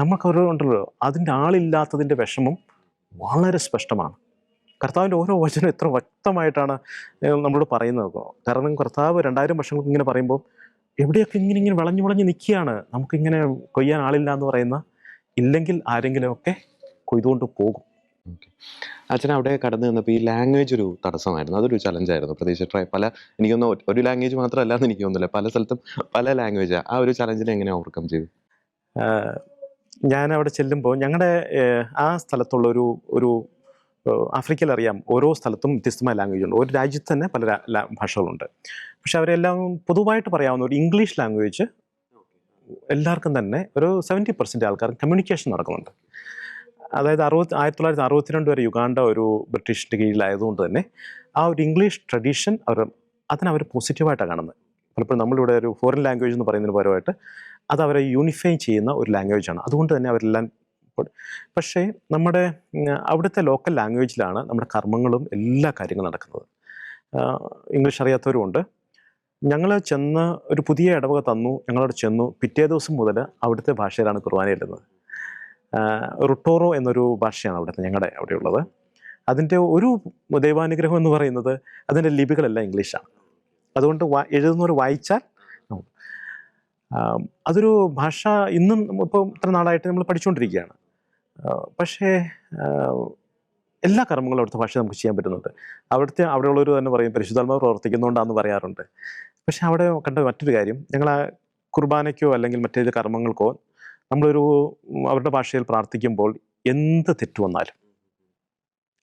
നമുക്കൊരു ഉണ്ടല്ലോ, അതിൻ്റെ ആളില്ലാത്തതിൻ്റെ വിഷമം വളരെ സ്പഷ്ടമാണ്. കർത്താവിൻ്റെ ഓരോ വചനം എത്ര വ്യക്തമായിട്ടാണ് നമ്മളോട് പറയുന്നത്. കാരണം കർത്താവ് 2000 വർഷങ്ങൾക്ക് ഇങ്ങനെ പറയുമ്പോൾ എവിടെയൊക്കെ ഇങ്ങനെ വിളഞ്ഞു നിൽക്കുകയാണ്. നമുക്കിങ്ങനെ കൊയ്യാൻ ആളില്ല എന്ന് പറയുന്ന, ഇല്ലെങ്കിൽ ആരെങ്കിലുമൊക്കെ കൊയ്തുകൊണ്ട് പോകും. അച്ഛൻ അവിടെ കടന്നു നിന്നപ്പോൾ ഈ ലാംഗ്വേജ് ഒരു തടസ്സമായിരുന്നു, അതൊരു ചലഞ്ചായിരുന്നു. പ്രത്യേകിച്ച് എനിക്കൊന്നും ഒരു ലാംഗ്വേജ് മാത്രമല്ല എന്ന് എനിക്ക് തോന്നുന്നില്ല, പല സ്ഥലത്തും പല ലാംഗ്വേജാണ്. ആ ഒരു ചലഞ്ചിനെ എങ്ങനെ ഓവർകം ചെയ്തു? ഞാൻ അവിടെ ചെല്ലുമ്പോൾ ഞങ്ങളുടെ ആ സ്ഥലത്തുള്ള ഒരു ആഫ്രിക്കയിൽ അറിയാം ഓരോ സ്ഥലത്തും വ്യത്യസ്തമായ ലാംഗ്വേജ് ഉണ്ട്. ഒരു രാജ്യത്ത് തന്നെ പല ഭാഷകളുണ്ട്. പക്ഷെ അവരെല്ലാം പൊതുവായിട്ട് പറയാവുന്ന ഒരു ഇംഗ്ലീഷ് ലാംഗ്വേജ് എല്ലാവർക്കും തന്നെ ഒരു 70% ആൾക്കാർക്ക് കമ്മ്യൂണിക്കേഷൻ നടക്കുന്നുണ്ട്. അതായത് 1962 വരെ യുഗാണ്ട ഒരു ബ്രിട്ടീഷിൻ്റെ കീഴിലായതുകൊണ്ട് തന്നെ ആ ഒരു ഇംഗ്ലീഷ് ട്രഡീഷൻ അതിനവർ പോസിറ്റീവായിട്ടാണ് കാണുന്നത്. പലപ്പോഴും നമ്മളിവിടെ ഒരു ഫോറിൻ ലാംഗ്വേജ് എന്ന് പറയുന്നതിന് പകരമായിട്ട് അത് അവരെ യൂണിഫൈ ചെയ്യുന്ന ഒരു ലാംഗ്വേജാണ്. അതുകൊണ്ട് തന്നെ അവരെല്ലാം പക്ഷേ നമ്മുടെ അവിടുത്തെ ലോക്കൽ ലാംഗ്വേജിലാണ് നമ്മുടെ കർമ്മങ്ങളും എല്ലാ കാര്യങ്ങളും നടക്കുന്നത്. ഇംഗ്ലീഷ് അറിയാത്തവരുമുണ്ട്. ഞങ്ങൾ ചെന്ന് ഒരു പുതിയ ഇടവക തന്നു, ഞങ്ങളവിടെ ചെന്നു. പിറ്റേ ദിവസം മുതൽ അവിടുത്തെ ഭാഷയിലാണ് കുർബാന ഇടുന്നത്. റുട്ടോറോ എന്നൊരു ഭാഷയാണ് അവിടുത്തെ ഞങ്ങളുടെ അവിടെയുള്ളത്. അതിൻ്റെ ഒരു ദൈവാനുഗ്രഹം എന്ന് പറയുന്നത് അതിൻ്റെ ലിപികളെല്ലാം ഇംഗ്ലീഷാണ്. അതുകൊണ്ട് എഴുതുന്നവർ വായിച്ചാൽ അതൊരു ഭാഷ ഇന്നും ഇപ്പോൾ ഇത്ര നാളായിട്ട് നമ്മൾ പഠിച്ചുകൊണ്ടിരിക്കുകയാണ്. പക്ഷേ എല്ലാ കർമ്മങ്ങളും അവിടുത്തെ ഭാഷ നമുക്ക് ചെയ്യാൻ പറ്റുന്നുണ്ട്. അവിടെയുള്ളവർ തന്നെ പറയും പരിശുദ്ധാത്മാവ് പ്രവർത്തിക്കുന്നുകൊണ്ടാണെന്ന് പറയാറുണ്ട്. പക്ഷേ അവിടെ കണ്ട മറ്റൊരു കാര്യം, ഞങ്ങൾ ആ കുർബാനയ്ക്കോ അല്ലെങ്കിൽ മറ്റേത് കർമ്മങ്ങൾക്കോ അവരുടെ ഭാഷയിൽ പ്രാർത്ഥിക്കുമ്പോൾ എന്ത് തെറ്റ് വന്നാലും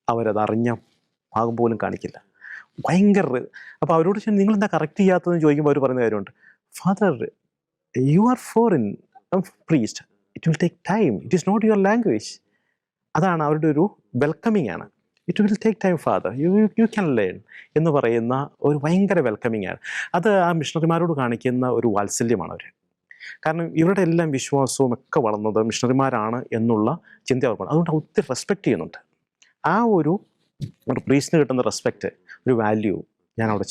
അവരത് അറിഞ്ഞ ഭാഗം പോലും കാണിക്കില്ല. ഭയങ്കര. അപ്പോൾ അവരോട് നിങ്ങളെന്താ കറക്റ്റ് ചെയ്യാത്തതെന്ന് ചോദിക്കുമ്പോൾ അവർ പറയുന്ന കാര്യമുണ്ട്, father you are foreign priest, it will take time, it is not your language. അതാണ് അവരുടെ ഒരു വെൽക്കമിങ് ആണ്. It will take time father, you can learn എന്ന് പറയുന്ന ഒരു ഭയങ്കര വെൽക്കമിങ് ആണ്. അത് ആ മിഷണറിമാരോട് കാണിക്കുന്ന ഒരു വാത്സല്യമാണ് അവർ. കാരണം ഇവരുടെ എല്ലാം വിശ്വാസവും ഒക്കെ വളർന്നത് മിഷണറിമാരാണ് എന്നുള്ള ചിന്ത അവർക്കാണ്. അതുകൊണ്ട് ഒത്തിരി റെസ്പെക്റ്റ് ചെയ്യുന്നുണ്ട്. ആ ഒരു പ്രീസ്റ്റിന് കിട്ടുന്ന റെസ്പെക്റ്റ്, ഒരു വാല്യൂ ഞാൻ അവിടെ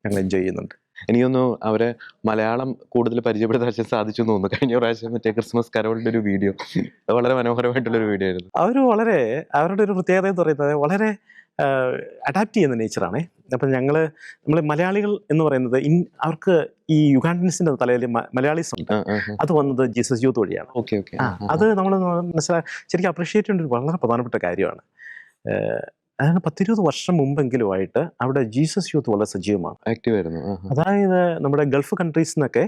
ഞങ്ങൾ എൻജോയ് ചെയ്യുന്നുണ്ട്. എനിക്കൊന്നു അവരെ മലയാളം കൂടുതൽ പരിചയപ്പെടുത്താൻ സാധിച്ചു എന്ന് തോന്നുന്നു. കഴിഞ്ഞ പ്രാവശ്യം മറ്റേ ക്രിസ്മസ് കരോളിൻ്റെ ഒരു വീഡിയോ, അത് വളരെ മനോഹരമായിട്ടുള്ളൊരു വീഡിയോ ആയിരുന്നു. അവരുടെ ഒരു പ്രത്യേകത എന്ന് പറയുന്നത് വളരെ അഡാപ്റ്റ് ചെയ്യുന്ന നേച്ചറാണ്. അപ്പം നമ്മൾ മലയാളികൾ എന്ന് പറയുന്നത് അവർക്ക് ഈ യുഗാണ്ടൻസിൻ്റെ തലയിൽ മലയാളീസ് ഉണ്ട്. അത് വന്നത് ജീസസ് യൂത്ത് വഴിയാണ്. അത് നമ്മൾ ശരിക്കും അപ്രീഷിയേറ്റ് ചെയ്യേണ്ട ഒരു വളരെ പ്രധാനപ്പെട്ട കാര്യമാണ്. അതായത് 10-20 വർഷം മുമ്പെങ്കിലുമായിട്ട് അവിടെ ജീസസ് യൂത്ത് വളരെ സജീവമാണ്, ആക്റ്റീവ് ആയിരുന്നു. അതായത് നമ്മുടെ ഗൾഫ് കൺട്രീസിൽ നിന്നൊക്കെ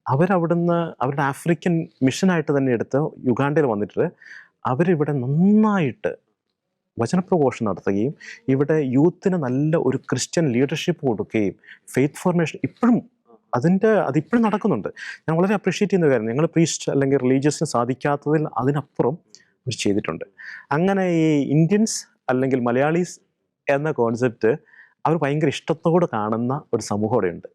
അവരവിടുന്ന് അവരുടെ ആഫ്രിക്കൻ മിഷനായിട്ട് തന്നെ എടുത്ത് യുഗാണ്ടയിൽ വന്നിട്ട് അവരിവിടെ നന്നായിട്ട് വചനപ്രഘോഷം നടത്തുകയും ഇവിടെ യൂത്തിന് നല്ല ഒരു ക്രിസ്ത്യൻ ലീഡർഷിപ്പ് കൊടുക്കുകയും ഫെയ്ത്ത് ഫോർമേഷൻ അതിപ്പോഴും നടക്കുന്നുണ്ട്. ഞാൻ വളരെ അപ്രീഷിയേറ്റ് ചെയ്യുന്ന കാര്യം, ഞങ്ങൾ പ്രീസ്റ്റ് അല്ലെങ്കിൽ റിലീജിയസിന് സാധിക്കാത്തതിൽ അതിനപ്പുറം അവർ ചെയ്തിട്ടുണ്ട്. അങ്ങനെ ഈ ഇന്ത്യൻസ് അല്ലെങ്കിൽ മലയാളീസ് എന്ന കോൺസെപ്റ്റ് അവർ ഭയങ്കര ഇഷ്ടത്തോടെ കാണുന്ന ഒരു സമൂഹം അവിടെയുണ്ട്.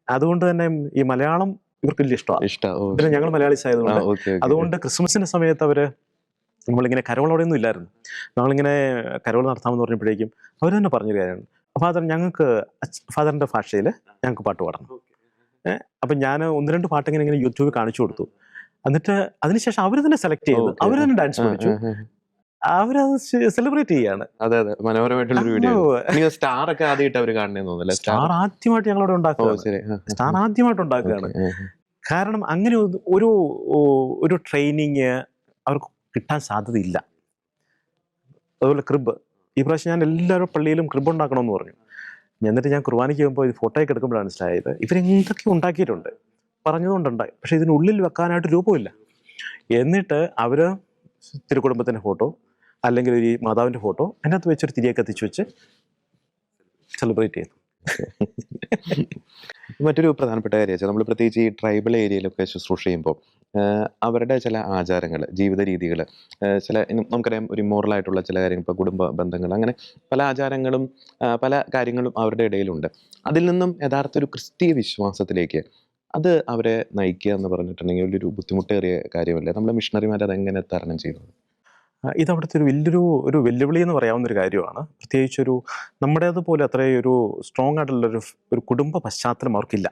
അതുകൊണ്ട് തന്നെ ഈ മലയാളം ഇവർക്ക് വലിയ ഇഷ്ടമാണ്. പിന്നെ ഞങ്ങൾ മലയാളീസ് ആയതുകൊണ്ട് അതുകൊണ്ട് ക്രിസ്മസിൻ്റെ സമയത്ത് നമ്മളിങ്ങനെ കരോളോടെയൊന്നും ഇല്ലായിരുന്നു. നമ്മളിങ്ങനെ കരോൾ നടത്താമെന്ന് പറഞ്ഞപ്പോഴേക്കും അവർ തന്നെ പറഞ്ഞൊരു കാര്യമാണ്, ഫാദർ ഞങ്ങൾക്ക് ഫാദറിൻ്റെ ഭാഷയിൽ ഞങ്ങൾക്ക് പാട്ട് പാടണം. അപ്പം ഞാൻ 1-2 പാട്ടിങ്ങനെ യൂട്യൂബിൽ കാണിച്ചു കൊടുത്തു. എന്നിട്ട് അതിനുശേഷം അവർ തന്നെ സെലക്ട് ചെയ്തു, അവർ തന്നെ ഡാൻസ് പഠിച്ചു, അവരത് സെലിബ്രേറ്റ് ചെയ്യാണ്. അതെ അതെ, മനോഹരമായിട്ടുള്ളൊരു വീഡിയോ. സ്റ്റാർ ഒക്കെ ആദ്യമായിട്ട് അവർ കാണുന്നതെന്ന് തോന്നുന്നില്ല. സ്റ്റാർ ആദ്യമായിട്ട് ഞങ്ങളവിടെ ഉണ്ടാക്കുകയാണ്. കാരണം അങ്ങനെ ഒരു ട്രെയിനിങ് അവർക്ക് കിട്ടാൻ സാധ്യതയില്ല. അതുപോലെ ക്രിബ്, ഈ പ്രാവശ്യം ഞാൻ എല്ലാവരും പള്ളിയിലും ക്രിബ് ഉണ്ടാക്കണമെന്ന് പറഞ്ഞു. എന്നിട്ട് ഞാൻ കുർബാനയ്ക്ക് പോകുമ്പോൾ ഇത് ഫോട്ടോയൊക്കെ എടുക്കുമ്പോഴാണ് മനസ്സിലായത് ഇവരെന്തൊക്കെ ഉണ്ടാക്കിയിട്ടുണ്ട്, പറഞ്ഞതുകൊണ്ടുണ്ടായി. പക്ഷേ ഇതിനുള്ളിൽ വെക്കാനായിട്ട് രൂപമില്ല. എന്നിട്ട് അവർ തിരുക്കുടുംബത്തിൻ്റെ ഫോട്ടോ അല്ലെങ്കിൽ ഒരു മാതാവിൻ്റെ ഫോട്ടോ അതിനകത്ത് വെച്ചൊരു തിരിയൊക്കെ കത്തിച്ച് വെച്ച് സെലിബ്രേറ്റ് ചെയ്തു. മറ്റൊരു പ്രധാനപ്പെട്ട കാര്യം വെച്ചാൽ നമ്മൾ പ്രത്യേകിച്ച് ഈ ട്രൈബൽ ഏരിയയിലൊക്കെ ശുശ്രൂഷ ചെയ്യുമ്പോൾ അവരുടെ ചില ആചാരങ്ങൾ, ജീവിത രീതികൾ, നമുക്കറിയാം ഒരു ഇമ്മോറലായിട്ടുള്ള ചില കാര്യങ്ങൾ, ഇപ്പോൾ കുടുംബ ബന്ധങ്ങൾ, അങ്ങനെ പല ആചാരങ്ങളും പല കാര്യങ്ങളും അവരുടെ ഇടയിലുണ്ട്. അതിൽ നിന്നും യഥാർത്ഥ ഒരു ക്രിസ്തീയ വിശ്വാസത്തിലേക്ക് അത് അവരെ നയിക്കുക എന്ന് പറഞ്ഞിട്ടുണ്ടെങ്കിൽ ഒരു ബുദ്ധിമുട്ടേറിയ കാര്യമല്ലേ? നമ്മുടെ മിഷണറിമാർ അതെങ്ങനെ തരണം ചെയ്യുന്നത്? ഇതവിടുത്തെ ഒരു വെല്ലുവിളി എന്ന് പറയാവുന്നൊരു കാര്യമാണ്. പ്രത്യേകിച്ചൊരു നമ്മുടേതുപോലെ അത്രയും ഒരു സ്ട്രോങ് ആയിട്ടുള്ളൊരു കുടുംബ പശ്ചാത്തലം അവർക്കില്ല.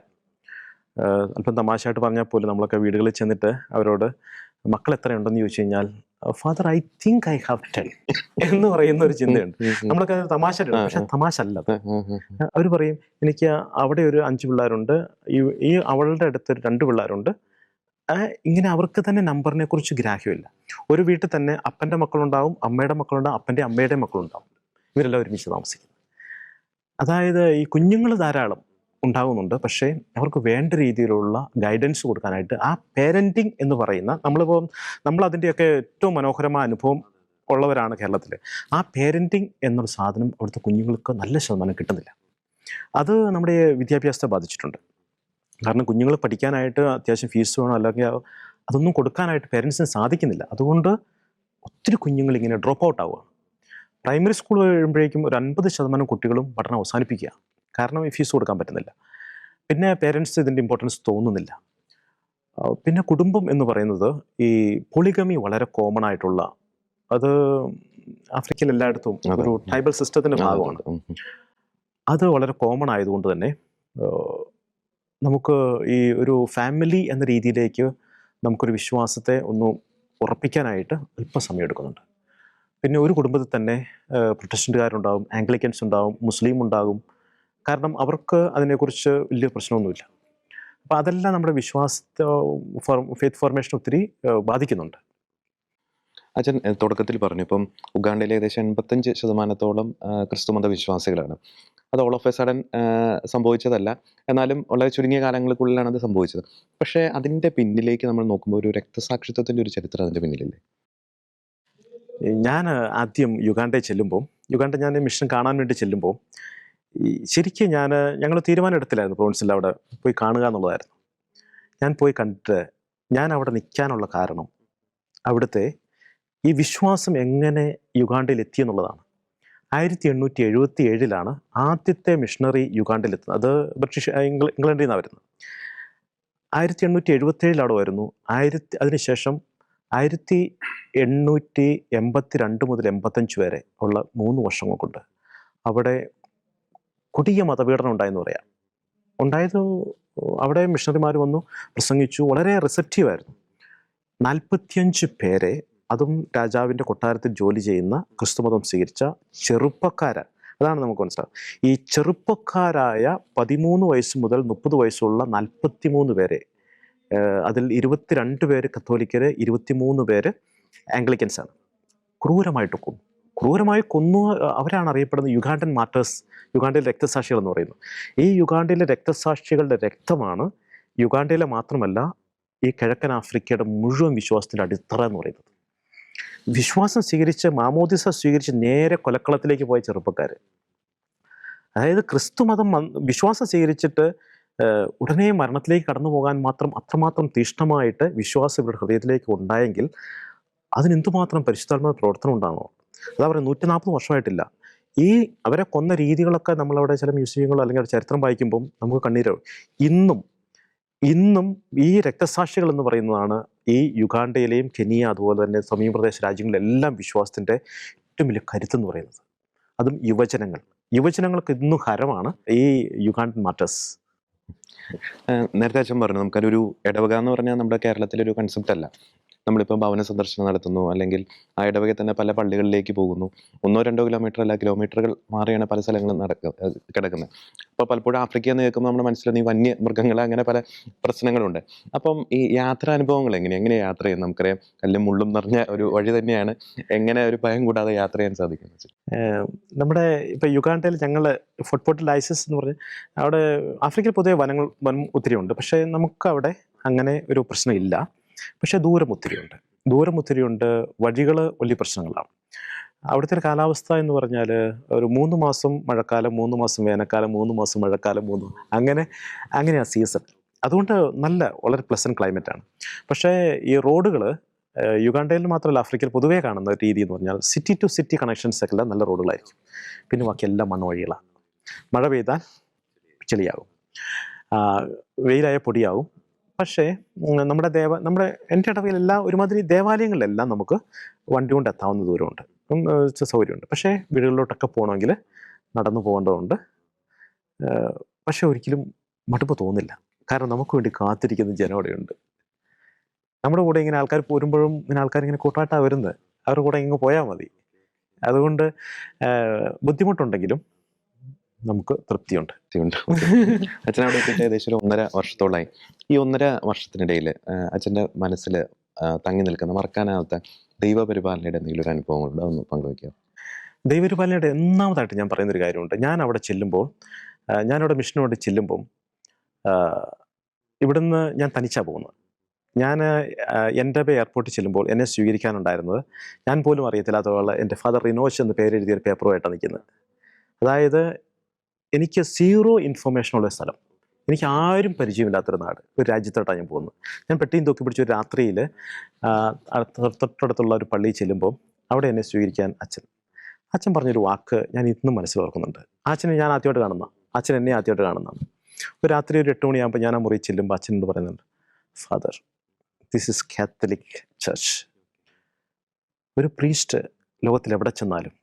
അല്പം തമാശയായിട്ട് പറഞ്ഞാൽ പോലും നമ്മളൊക്കെ വീടുകളിൽ ചെന്നിട്ട് അവരോട് മക്കൾ എത്രയുണ്ടെന്ന് ചോദിച്ചു കഴിഞ്ഞാൽ father I think I have 10 എന്ന് പറയുന്ന ഒരു ചിന്തയുണ്ട്. നമ്മളൊക്കെ തമാശ, പക്ഷെ തമാശ അല്ല. അവർ പറയും എനിക്ക് അവിടെ ഒരു 5 പിള്ളേരുണ്ട്, ഈ അവളുടെ അടുത്തൊരു 2 പിള്ളേരുണ്ട്. ഇങ്ങനെ അവർക്ക് തന്നെ നമ്പറിനെ കുറിച്ച് ഗ്രാഹ്യമില്ല. ഒരു വീട്ടിൽ തന്നെ അപ്പൻ്റെ മക്കളുണ്ടാവും, അമ്മയുടെ മക്കളുണ്ടാവും, അപ്പൻ്റെ അമ്മയുടെ മക്കളുണ്ടാവും. ഇവരെല്ലാം ഒരുമിച്ച് താമസിക്കുന്നത്. അതായത് ഈ കുഞ്ഞുങ്ങൾ ധാരാളം ഉണ്ടാകുന്നുണ്ട്, പക്ഷേ അവർക്ക് വേണ്ട രീതിയിലുള്ള ഗൈഡൻസ് കൊടുക്കാനായിട്ട് ആ പേരൻറ്റിങ് എന്ന് പറയുന്ന നമ്മളതിൻ്റെയൊക്കെ ഏറ്റവും മനോഹരമായ അനുഭവം ഉള്ളവരാണ് കേരളത്തിൽ. ആ പേരൻറ്റിങ് എന്നൊരു സാധനം അവിടുത്തെ കുഞ്ഞുങ്ങൾക്ക് നല്ല ശതമാനം കിട്ടുന്നില്ല. അത് നമ്മുടെ വിദ്യാഭ്യാസത്തെ ബാധിച്ചിട്ടുണ്ട്. കാരണം കുഞ്ഞുങ്ങൾ പഠിക്കാനായിട്ട് അത്യാവശ്യം ഫീസ് വേണം, അല്ലെങ്കിൽ അതൊന്നും കൊടുക്കാനായിട്ട് പേരൻസിന് സാധിക്കുന്നില്ല. അതുകൊണ്ട് ഒത്തിരി കുഞ്ഞുങ്ങൾ ഇങ്ങനെ ഡ്രോപ്പ് ഔട്ട് ആവുക. പ്രൈമറി സ്കൂൾ കഴിയുമ്പോഴേക്കും ഒരു 50% കുട്ടികളും പഠനം അവസാനിപ്പിക്കുക. കാരണം ഈ ഫീസ് കൊടുക്കാൻ പറ്റുന്നില്ല. പിന്നെ പേരൻസ് ഇതിൻ്റെ ഇമ്പോർട്ടൻസ് തോന്നുന്നില്ല. പിന്നെ കുടുംബം എന്ന് പറയുന്നത് ഈ പോളിഗമി വളരെ കോമൺ ആയിട്ടുള്ള, അത് ആഫ്രിക്കയിൽ എല്ലായിടത്തും ഒരു ട്രൈബൽ സിസ്റ്റത്തിൻ്റെ ഭാഗമാണ്. അത് വളരെ കോമൺ ആയതുകൊണ്ട് തന്നെ നമുക്ക് ഈ ഒരു ഫാമിലി എന്ന രീതിയിലേക്ക് നമുക്കൊരു വിശ്വാസത്തെ ഒന്ന് ഉറപ്പിക്കാനായിട്ട് അല്പം സമയം എടുക്കുന്നുണ്ട്. പിന്നെ ഒരു കുടുംബത്തിൽ തന്നെ പ്രൊട്ടസ്റ്റന്റുകാരുണ്ടാകും, ആംഗ്ലിക്കൻസ് ഉണ്ടാകും, മുസ്ലിം ഉണ്ടാകും. കാരണം അവർക്ക് അതിനെക്കുറിച്ച് വലിയ പ്രശ്നമൊന്നുമില്ല. അപ്പോൾ അതെല്ലാം നമ്മുടെ വിശ്വാസത്തെ ഫെയ്ത്ത് ഫോർമേഷൻ ഒത്തിരി ബാധിക്കുന്നുണ്ട്. അച്ഛൻ തുടക്കത്തിൽ പറഞ്ഞു, ഇപ്പം ഉഗാണ്ടയിൽ ഏകദേശം 85% ക്രിസ്തുമത വിശ്വാസികളാണ്. അത് ഓൾ ഓഫ് എ സഡൻ സംഭവിച്ചതല്ല, എന്നാലും വളരെ ചുരുങ്ങിയ കാലങ്ങൾക്കുള്ളിലാണ് അത് സംഭവിച്ചത്. പക്ഷേ അതിൻ്റെ പിന്നിലേക്ക് നമ്മൾ നോക്കുമ്പോൾ ഒരു രക്തസാക്ഷിത്വത്തിൻ്റെ ഒരു ചരിത്രം അതിൻ്റെ പിന്നിലില്ലേ? ഞാൻ ആദ്യം യുഗാണ്ടയിൽ ചെല്ലുമ്പോൾ, യുഗാണ്ട ഞാൻ മിഷൻ കാണാൻ വേണ്ടി ചെല്ലുമ്പോൾ, ശരിക്കും ഞങ്ങൾ തീരുമാനം എടുത്തില്ലായിരുന്നു പ്രോവിൻസിൽ അവിടെ പോയി കാണുക എന്നുള്ളതായിരുന്നു. ഞാൻ പോയി കണ്ടിട്ട് ഞാൻ അവിടെ നിൽക്കാനുള്ള കാരണം അവിടുത്തെ ഈ വിശ്വാസം എങ്ങനെ യുഗാണ്ടയിൽ എത്തിയെന്നുള്ളതാണ്. 1877 ആദ്യത്തെ മിഷണറി യുഗാണ്ടയിലെത്തുന്നത്. അത് ബ്രിട്ടീഷ് ഇംഗ്ലണ്ടിൽ നിന്നാണ് വരുന്നത്. 1877 അവിടെ വരുന്നു. അതിനുശേഷം 1882 മുതൽ 85 വരെ ഉള്ള 3 വർഷങ്ങൾ കൊണ്ട് അവിടെ കൊടിയ മതപീഡനം ഉണ്ടായെന്ന് പറയാം. ഉണ്ടായത് അവിടെ മിഷണറിമാർ വന്നു പ്രസംഗിച്ചു, വളരെ റിസപ്റ്റീവായിരുന്നു. 45 പേരെ, അതും രാജാവിൻ്റെ കൊട്ടാരത്തിൽ ജോലി ചെയ്യുന്ന ക്രിസ്തുമതം സ്വീകരിച്ച ചെറുപ്പക്കാരാണ്. അതാണ് നമുക്ക് മനസ്സിലാവും. ഈ ചെറുപ്പക്കാരായ 13 വയസ്സ് മുതൽ 30 വയസ്സുള്ള 43 പേരെ, അതിൽ 22 പേര് കത്തോലിക്കര്, 23 പേര് ആംഗ്ലിക്കൻസാണ്, ക്രൂരമായി കൊന്നു. അവരാണ് അറിയപ്പെടുന്നത് യുഗാണ്ടൻ മാർട്ടേഴ്സ്, യുഗാണ്ടയിലെ രക്തസാക്ഷികൾ എന്ന് പറയുന്നു. ഈ യുഗാണ്ടയിലെ രക്തസാക്ഷികളുടെ രക്തമാണ് യുഗാണ്ടയിലെ മാത്രമല്ല ഈ കിഴക്കൻ ആഫ്രിക്കയുടെ മുഴുവൻ വിശ്വാസത്തിൻ്റെ അടിത്തറ എന്ന് പറയുന്നത്. വിശ്വാസം സ്വീകരിച്ച്, മാമോദിസ സ്വീകരിച്ച് നേരെ കൊലക്കളത്തിലേക്ക് പോയ ചെറുപ്പക്കാർ, അതായത് ക്രിസ്തുമതം വിശ്വാസം സ്വീകരിച്ചിട്ട് ഉടനെ മരണത്തിലേക്ക് കടന്നു പോകാൻ അത്രമാത്രം തീഷ്ണമായിട്ട് വിശ്വാസം ഇവരുടെ ഹൃദയത്തിലേക്ക് ഉണ്ടായെങ്കിൽ അതിനെന്തുമാത്രം പരിശുദ്ധാത്മാ പ്രവർത്തനം ഉണ്ടാകണോ? അതാ പറയുന്നത്, 140 വർഷമായിട്ടില്ല. ഈ അവരെ കൊന്ന രീതികളൊക്കെ നമ്മളവിടെ ചില മ്യൂസിയങ്ങളോ അല്ലെങ്കിൽ ചരിത്രം വായിക്കുമ്പം നമുക്ക് കണ്ണീരാവും. ഇന്നും ഈ രക്തസാക്ഷികൾ എന്ന് പറയുന്നതാണ് ഈ യുഗാണ്ടയിലെയും കെനിയ, അതുപോലെ തന്നെ സമീപപ്രദേശ രാജ്യങ്ങളിലെല്ലാം വിശ്വാസത്തിൻ്റെ ഏറ്റവും വലിയ കരുത്തെന്ന് പറയുന്നത്. അതും യുവജനങ്ങൾക്ക് ഇന്നും ഹരമാണ് ഈ യുഗാണ്ടൻ മാർട്ടേഴ്സ്. നേരത്തെ അച്ഛൻ പറഞ്ഞു, നമുക്കൊരു ഇടവക എന്ന് പറഞ്ഞാൽ നമ്മുടെ കേരളത്തിലൊരു കൺസെപ്റ്റ് അല്ല. നമ്മളിപ്പോൾ ഭവന സന്ദർശനം നടത്തുന്നു, അല്ലെങ്കിൽ ആ ഇടവകയിൽ തന്നെ പല പള്ളികളിലേക്ക് പോകുന്നു. 1-2 കിലോമീറ്റർ അല്ല, കിലോമീറ്ററുകൾ മാറിയാണ് പല സ്ഥലങ്ങളും കിടക്കുന്നത്. അപ്പോൾ പലപ്പോഴും ആഫ്രിക്ക എന്ന് കേൾക്കുമ്പോൾ നമ്മുടെ മനസ്സിൽ ഈ വന്യ മൃഗങ്ങൾ, അങ്ങനെ പല പ്രശ്നങ്ങളുണ്ട്. അപ്പം ഈ യാത്രാനുഭവങ്ങൾ എങ്ങനെ യാത്ര ചെയ്യാം? നമുക്കറിയാം, കല്ലും മുള്ളും നിറഞ്ഞ ഒരു വഴി തന്നെയാണ്. എങ്ങനെ ഒരു ഭയം കൂടാതെ യാത്ര ചെയ്യാൻ സാധിക്കുന്നത്? നമ്മുടെ ഇപ്പോൾ യുഗാണ്ടയിൽ ഞങ്ങൾ ഫുട്പോർട്ട് ലൈസൻസ് എന്ന് പറഞ്ഞ്, അവിടെ ആഫ്രിക്കയിൽ പൊതുവെ വനം ഒത്തിരി ഉണ്ട്. പക്ഷേ നമുക്കവിടെ അങ്ങനെ ഒരു പ്രശ്നമില്ല. പക്ഷേ ദൂരം ഒത്തിരിയുണ്ട്. വഴികൾ വലിയ പ്രശ്നങ്ങളാണ്. അവിടുത്തെ ഒരു കാലാവസ്ഥ എന്ന് പറഞ്ഞാൽ ഒരു 3 മാസം മഴക്കാലം, 3 മാസം വേനൽക്കാലം, 3 മാസം മഴക്കാലം, അങ്ങനെയാണ് സീസൺ. അതുകൊണ്ട് വളരെ പ്ലസൻറ്റ് ക്ലൈമറ്റാണ്. പക്ഷേ ഈ റോഡുകൾ യുഗാണ്ടയിൽ മാത്രമല്ല ആഫ്രിക്കയിൽ പൊതുവേ കാണുന്ന രീതി എന്ന് പറഞ്ഞാൽ സിറ്റി ടു സിറ്റി കണക്ഷൻസ് ഒക്കെ നല്ല റോഡുകളായിരിക്കും. പിന്നെ ബാക്കി എല്ലാം മണ്ണ് വഴികളാണ്. മഴ പെയ്താൽ ചെളിയാകും, വെയിലായ പൊടിയാവും. പക്ഷേ എൻ്റെ ഇടവയിലെല്ലാം ഒരുമാതിരി ദേവാലയങ്ങളിലെല്ലാം നമുക്ക് വണ്ടി കൊണ്ട് എത്താവുന്ന ദൂരമുണ്ട്, സൗകര്യമുണ്ട്. പക്ഷേ വീടുകളിലോട്ടൊക്കെ പോകണമെങ്കിൽ നടന്നു പോകേണ്ടതുണ്ട്. പക്ഷേ ഒരിക്കലും മടുപ്പ് തോന്നില്ല. കാരണം നമുക്ക് വേണ്ടി കാത്തിരിക്കുന്ന ജനം അവിടെയുണ്ട്. നമ്മുടെ കൂടെ ഇങ്ങനെ ആൾക്കാർ പോരുമ്പോഴും ആൾക്കാരിങ്ങനെ കൂട്ടായിട്ടാണ് വരുന്നത്. അവരുടെ കൂടെ ഇങ്ങ് പോയാൽ മതി. അതുകൊണ്ട് ബുദ്ധിമുട്ടുണ്ടെങ്കിലും നമുക്ക് തൃപ്തിയുണ്ട്. അച്ഛനവിടെ എത്തിയിട്ട് ഏകദേശം ഒരു 1.5 വർഷത്തോളമായി. ഈ 1.5 വർഷത്തിനിടയിൽ അച്ഛൻ്റെ മനസ്സിൽ തങ്ങി നിൽക്കുന്ന, മറക്കാനാവാത്ത ദൈവപരിപാലനയുടെ എന്തെങ്കിലും ഒരു അനുഭവങ്ങളുണ്ട്, അതൊന്ന് പങ്കുവയ്ക്കുക. ദൈവപരിപാലനയുടെ ഒന്നാമതായിട്ട് ഞാൻ പറയുന്നൊരു കാര്യമുണ്ട്. ഞാനവിടെ മിഷനോട് ചെല്ലുമ്പം ഇവിടുന്ന് ഞാൻ തനിച്ചാണ് പോകുന്നത്. ഞാൻ എൻഡബെ എയർപോർട്ടിൽ ചെല്ലുമ്പോൾ എന്നെ സ്വീകരിക്കാനുണ്ടായിരുന്നത് ഞാൻ പോലും അറിയത്തില്ലാത്തതുള്ള എൻ്റെ ഫാദർ റിനോഷ് എന്ന് പേരെഴുതിയൊരു പേപ്പറുമായിട്ടാണ് നിൽക്കുന്നത്. അതായത് എനിക്ക് സീറോ ഇൻഫർമേഷനുള്ള സ്ഥലം, എനിക്ക് ആരും പരിചയമില്ലാത്തൊരു നാട്, ഒരു രാജ്യത്തോട്ടാണ് ഞാൻ പോകുന്നത്. ഞാൻ പെട്ടിയും തൂക്കി പിടിച്ച ഒരു രാത്രിയിൽ തൊട്ടടുത്തുള്ള ഒരു പള്ളിയിൽ ചെല്ലുമ്പോൾ അവിടെ എന്നെ സ്വീകരിക്കാൻ അച്ഛൻ പറഞ്ഞൊരു വാക്ക് ഞാൻ ഇന്നും മനസ്സിൽ ഓർക്കുന്നുണ്ട്. അച്ഛനെ ഞാൻ ആദ്യമായിട്ട് കാണുന്ന, അച്ഛൻ എന്നെ ആദ്യമായിട്ട് കാണുന്നതാണ്. ഒരു രാത്രി ഒരു 8 മണിയാകുമ്പോൾ ഞാൻ ആ മുറി ചെല്ലുമ്പോൾ അച്ഛൻ എന്ന് പറയുന്നുണ്ട്, father, this is Catholic church. ഒരു പ്രീസ്റ്റ് ലോകത്തിൽ എവിടെ ചെന്നാലും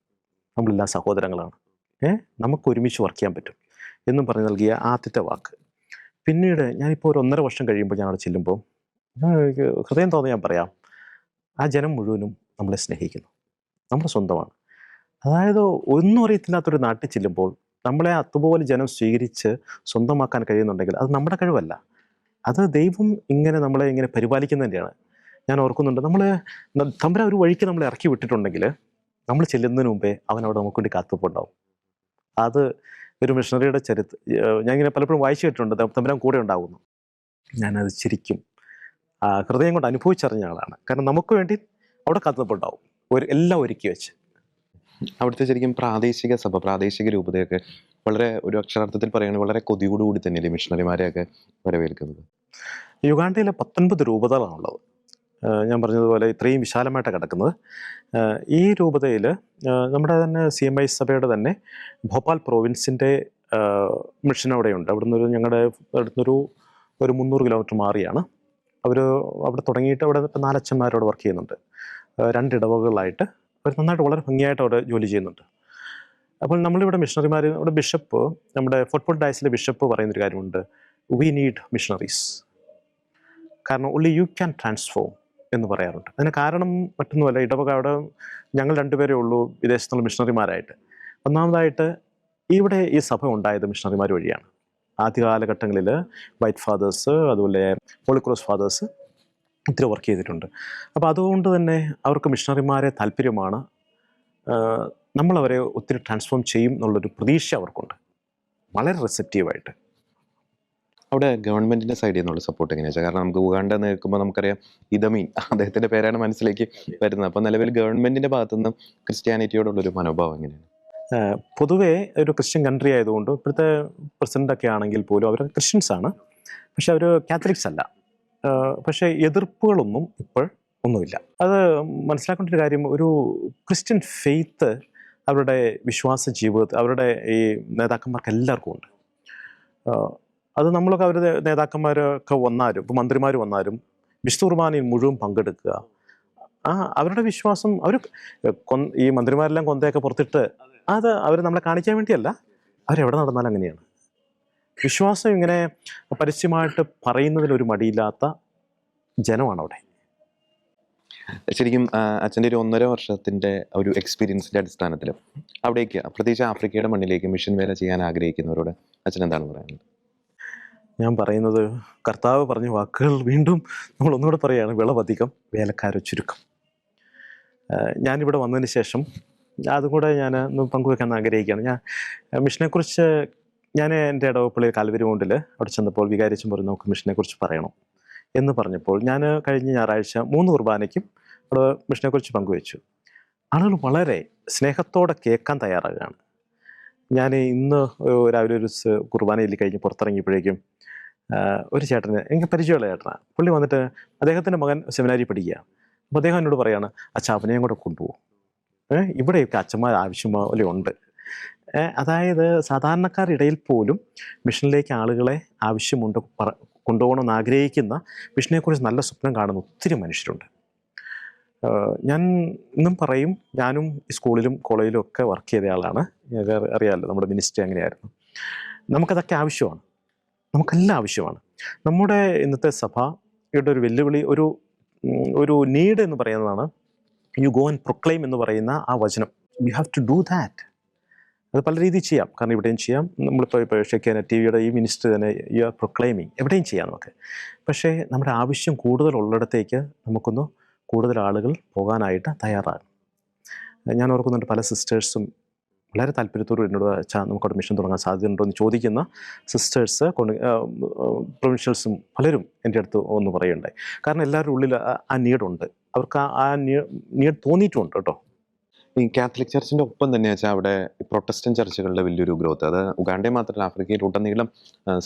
നമ്മളെല്ലാം സഹോദരങ്ങളാണ്, നമുക്ക് ഒരുമിച്ച് വർക്ക് ചെയ്യാൻ പറ്റും എന്നും പറഞ്ഞ് നൽകിയ ആദ്യത്തെ വാക്ക്. പിന്നീട് ഞാനിപ്പോൾ ഒരു 1.5 വർഷം കഴിയുമ്പോൾ ഞാൻ അവിടെ ചെല്ലുമ്പോൾ എനിക്ക് ഹൃദയം തോന്നി ഞാൻ പറയാം, ആ ജനം മുഴുവനും നമ്മളെ സ്നേഹിക്കുന്നു, നമ്മുടെ സ്വന്തമാണ്. അതായത് ഒന്നും അറിയത്തില്ലാത്തൊരു നാട്ടിൽ ചെല്ലുമ്പോൾ നമ്മളെ അതുപോലെ ജനം സ്വീകരിച്ച് സ്വന്തമാക്കാൻ കഴിയുന്നുണ്ടെങ്കിൽ അത് നമ്മുടെ കഴിവല്ല, അത് ദൈവം ഇങ്ങനെ നമ്മളെ ഇങ്ങനെ പരിപാലിക്കുന്നതിൻ്റെയാണ്. ഞാൻ ഓർക്കുന്നുണ്ട്, നമ്മൾ തമ്പുരാൻ ഒരു വഴിക്ക് നമ്മളെ ഇറക്കി വിട്ടിട്ടുണ്ടെങ്കിൽ നമ്മൾ ചെല്ലുന്നതിന് മുമ്പേ അവൻ അവിടെ നമുക്ക് വേണ്ടി കാത്തുപോണ്ടാവും. അത് ഒരു മിഷണറിയുടെ ഞാൻ ഇങ്ങനെ പലപ്പോഴും വായിച്ചു കേട്ടിട്ടുണ്ട്, തമ്പുരാൻ കൂടെ ഉണ്ടാകുന്നു. ഞാനത് ശരിക്കും ഹൃദയം കൊണ്ട് അനുഭവിച്ചറിഞ്ഞ ആളാണ്. കാരണം നമുക്ക് വേണ്ടി അവിടെ കാത്തുപോണ്ടാവും, എല്ലാം ഒരുക്കി വെച്ച്. അവിടുത്തെ ശരിക്കും പ്രാദേശിക സഭ, പ്രാദേശിക രൂപതയൊക്കെ വളരെ, ഒരു അക്ഷരാർത്ഥത്തിൽ പറയുകയാണെങ്കിൽ വളരെ കൊതിയോടുകൂടി തന്നെയല്ലേ മിഷണറിമാരെയൊക്കെ വരവേൽക്കുന്നത്? യുഗാണ്ടയിൽ 19 രൂപതകളാണുള്ളത്. ഞാൻ പറഞ്ഞതുപോലെ ഇത്രയും വിശാലമായിട്ട് കിടക്കുന്നത്. ഈ രൂപതയിൽ നമ്മുടെ തന്നെ CMI സഭയുടെ തന്നെ ഭോപ്പാൽ പ്രോവിൻസിൻ്റെ മിഷൻ അവിടെയുണ്ട്. അവിടുന്ന് ഞങ്ങളുടെ അടുത്തൊരു 300 കിലോമീറ്റർ മാറിയാണ് അവർ അവിടെ തുടങ്ങിയിട്ട്. അവിടെ 4 അച്ഛന്മാരോട് വർക്ക് ചെയ്യുന്നുണ്ട്. 2 ഇടവകളിലായിട്ട് അവർ നന്നായിട്ട് വളരെ ഭംഗിയായിട്ട് അവിടെ ജോലി ചെയ്യുന്നുണ്ട്. അപ്പോൾ നമ്മളിവിടെ മിഷണറിമാർ, ഇവിടെ ബിഷപ്പ്, നമ്മുടെ ഫോർട്ട് ഡയസിലെ ബിഷപ്പ് പറയുന്നൊരു കാര്യമുണ്ട്, വി നീഡ് മിഷണറീസ്, കാരണം only you can transform എന്ന് പറയാറുണ്ട്. അതിന് കാരണം മറ്റൊന്നുമല്ല, ഇടവക അവിടെ ഞങ്ങൾ 2 പേരേ ഉള്ളൂ വിദേശത്തുള്ള മിഷണറിമാരായിട്ട്. ഒന്നാമതായിട്ട് ഇവിടെ ഈ സഭ ഉണ്ടായത് മിഷണറിമാർ വഴിയാണ്. ആദ്യ കാലഘട്ടങ്ങളിൽ വൈറ്റ് ഫാദേഴ്സ്, അതുപോലെ ഹോളി ക്രോസ് ഫാദേഴ്സ് ഒത്തിരി വർക്ക് ചെയ്തിട്ടുണ്ട്. അപ്പോൾ അതുകൊണ്ട് തന്നെ അവർക്ക് മിഷണറിമാരെ താല്പര്യമാണ്, നമ്മളവരെ ഒത്തിരി ട്രാൻസ്ഫോം ചെയ്യും എന്നുള്ളൊരു പ്രതീക്ഷ അവർക്കുണ്ട്, വളരെ റിസെപ്റ്റീവായിട്ട്. അവിടെ ഗവൺമെൻറ്റിൻ്റെ സൈഡിൽ നിന്നുള്ള സപ്പോർട്ട് എങ്ങനെയാ വെച്ചാൽ, കാരണം നമുക്ക് ഉഗാണ്ട എന്ന് കേൾക്കുമ്പോൾ നമുക്കറിയാം ഇദമീൻ, അദ്ദേഹത്തിൻ്റെ പേരാണ് മനസ്സിലേക്ക് വരുന്നത്. അപ്പോൾ നിലവിൽ ഗവൺമെൻറ്റിൻ്റെ ഭാഗത്തുനിന്ന് ക്രിസ്ത്യാനിറ്റിയോടുള്ളൊരു മനോഭാവം എങ്ങനെയാണ്? പൊതുവേ ഒരു ക്രിസ്ത്യൻ കൺട്രി ആയതുകൊണ്ട് ഇപ്പോഴത്തെ പ്രസിഡൻ്റൊക്കെ ആണെങ്കിൽ പോലും അവർ ക്രിസ്ത്യൻസാണ്, പക്ഷെ അവർ കാത്തലിക്സ് അല്ല. പക്ഷേ എതിർപ്പുകളൊന്നും ഇപ്പോൾ ഒന്നുമില്ല. അത് മനസ്സിലാക്കേണ്ട ഒരു കാര്യം, ഒരു ക്രിസ്ത്യൻ ഫെയ്ത്ത് അവരുടെ വിശ്വാസ ജീവിതത്തിൽ അവരുടെ ഈ നേതാക്കന്മാർക്ക് എല്ലാവർക്കും ഉണ്ട്. അത് നമ്മളൊക്കെ അവരുടെ നേതാക്കന്മാരൊക്കെ വന്നാലും, ഇപ്പോൾ മന്ത്രിമാർ വന്നാലും വിശുദ്ധ കുർബാനയിൽ മുഴുവൻ പങ്കെടുക്കുക, അവരുടെ വിശ്വാസം. അവർ ഈ മന്ത്രിമാരെല്ലാം കൊന്തയൊക്കെ പുറത്തിട്ട് അത് അവർ നമ്മളെ കാണിക്കാൻ വേണ്ടിയല്ല, അവരെവിടെ നടന്നാലും അങ്ങനെയാണ്. വിശ്വാസം ഇങ്ങനെ പരസ്യമായിട്ട് പറയുന്നതിനൊരു മടിയില്ലാത്ത ജനമാണ് അവിടെ. ശരിക്കും അച്ഛൻ്റെ ഒരു 1.5 വർഷത്തിൻ്റെ ഒരു എക്സ്പീരിയൻസിൻ്റെ അടിസ്ഥാനത്തിൽ അവിടേക്ക്, പ്രത്യേകിച്ച് ആഫ്രിക്കയുടെ മണ്ണിലേക്ക് മിഷൻ വേല ചെയ്യാൻ ആഗ്രഹിക്കുന്നവരോട് അച്ഛൻ എന്താണ് പറയുന്നത്? ഞാൻ പറയുന്നത്, കർത്താവ് പറഞ്ഞ വാക്കുകൾ വീണ്ടും നമ്മൾ ഒന്നുകൂടെ പറയുകയാണ്, വിളവധികം വേലക്കാരെ ചുരുക്കം. ഞാനിവിടെ വന്നതിന് ശേഷം അതുകൂടെ ഞാൻ പങ്കുവെക്കാൻ ആഗ്രഹിക്കുകയാണ്. ഞാൻ മിഷനെക്കുറിച്ച് എൻ്റെ ഇടവപ്പള്ളിയിൽ കാൽവരി മൗണ്ടിൽ അവിടെ ചെന്നപ്പോൾ വികാരിച്ചും പറഞ്ഞു, നമുക്ക് മിഷനെക്കുറിച്ച് പറയണം എന്ന് പറഞ്ഞപ്പോൾ ഞാൻ കഴിഞ്ഞ ഞായറാഴ്ച 3 കുർബാനയ്ക്കും അവിടെ മിഷനെക്കുറിച്ച് പങ്കുവെച്ചു. ആളുകൾ വളരെ സ്നേഹത്തോടെ കേൾക്കാൻ തയ്യാറാകുകയാണ്. ഞാൻ ഇന്ന് രാവിലെ ഒരു കുർബാനയിൽ കഴിഞ്ഞ് പുറത്തിറങ്ങിയപ്പോഴേക്കും ഒരു ചേട്ടന്, എനിക്ക് പരിചയമുള്ള ചേട്ടനാണ്, പുള്ളി വന്നിട്ട് അദ്ദേഹത്തിൻ്റെ മകൻ സെമിനാരി പഠിക്കുക. അപ്പോൾ അദ്ദേഹം എന്നോട് പറയാണ്, അച്ഛാ അവനെയും കൂടെ കൊണ്ടുപോകും, ഇവിടെയൊക്കെ അച്ഛന്മാർ ആവശ്യം പോലെ ഉണ്ട്. അതായത് സാധാരണക്കാരുടെ ഇടയിൽ പോലും മിഷനിലേക്ക് ആളുകളെ ആവശ്യമുണ്ട്, കൊണ്ടുപോകണമെന്ന് ആഗ്രഹിക്കുന്ന, മിഷനെക്കുറിച്ച് നല്ല സ്വപ്നം കാണുന്ന ഒത്തിരി മനുഷ്യരുണ്ട്. ഞാൻ ഇന്നും പറയും, ഞാനും ഈ സ്കൂളിലും കോളേജിലും ഒക്കെ വർക്ക് ചെയ്ത ആളാണ്. അറിയാമല്ലോ നമ്മുടെ മിനിസ്റ്റർ എങ്ങനെയായിരുന്നു. നമുക്കതൊക്കെ ആവശ്യമാണ്, നമുക്കെല്ലാം ആവശ്യമാണ്. നമ്മുടെ ഇന്നത്തെ സഭയുടെ ഒരു വെല്ലുവിളി, ഒരു നീഡ് എന്ന് പറയുന്നതാണ് യു ഗോ ആൻഡ് പ്രൊക്ലെയിം എന്ന് പറയുന്ന ആ വചനം. You have to do that. അത് പല രീതിയിൽ ചെയ്യാം, കാരണം ഇവിടെയും ചെയ്യാം. നമ്മളിപ്പോൾ ഷെക്കിയാന TV ഈ മിനിസ്റ്റർ തന്നെ യു ആർ പ്രൊക്ലെയിമിങ്, എവിടെയും ചെയ്യാം നമുക്ക്. പക്ഷേ നമ്മുടെ ആവശ്യം കൂടുതലുള്ളിടത്തേക്ക് നമുക്കൊന്ന് കൂടുതൽ ആളുകൾ പോകാനായിട്ട് തയ്യാറാകും. ഞാൻ ഓർക്കുന്നുണ്ട്, പല സിസ്റ്റേഴ്സും വളരെ താല്പര്യത്തോട് എന്നോട് അച്ഛാ നമുക്ക് അവിടെ മിഷൻ തുടങ്ങാൻ സാധ്യതയുണ്ടോ എന്ന് ചോദിക്കുന്ന സിസ്റ്റേഴ്സ് പ്രൊവിൻഷ്യൽസും പലരും എൻ്റെ അടുത്ത് ഒന്ന് പറയുണ്ടായി. കാരണം എല്ലാവരുടെ ഉള്ളിൽ ആ നീഡുണ്ട്, അവർക്ക് ആ നീഡ് തോന്നിയിട്ടുമുണ്ട് കേട്ടോ. ഈ കാത്തലിക് ചർച്ചിന്റെ ഒപ്പം തന്നെ വെച്ചാൽ അവിടെ പ്രൊട്ടസ്റ്റന്റ് ചർച്ചുകളുടെ വലിയൊരു ഗ്രോത്ത് അത് ഉഗാണ്ടയിൽ മാത്രമല്ല ആഫ്രിക്കയിൽ ഉടനീളം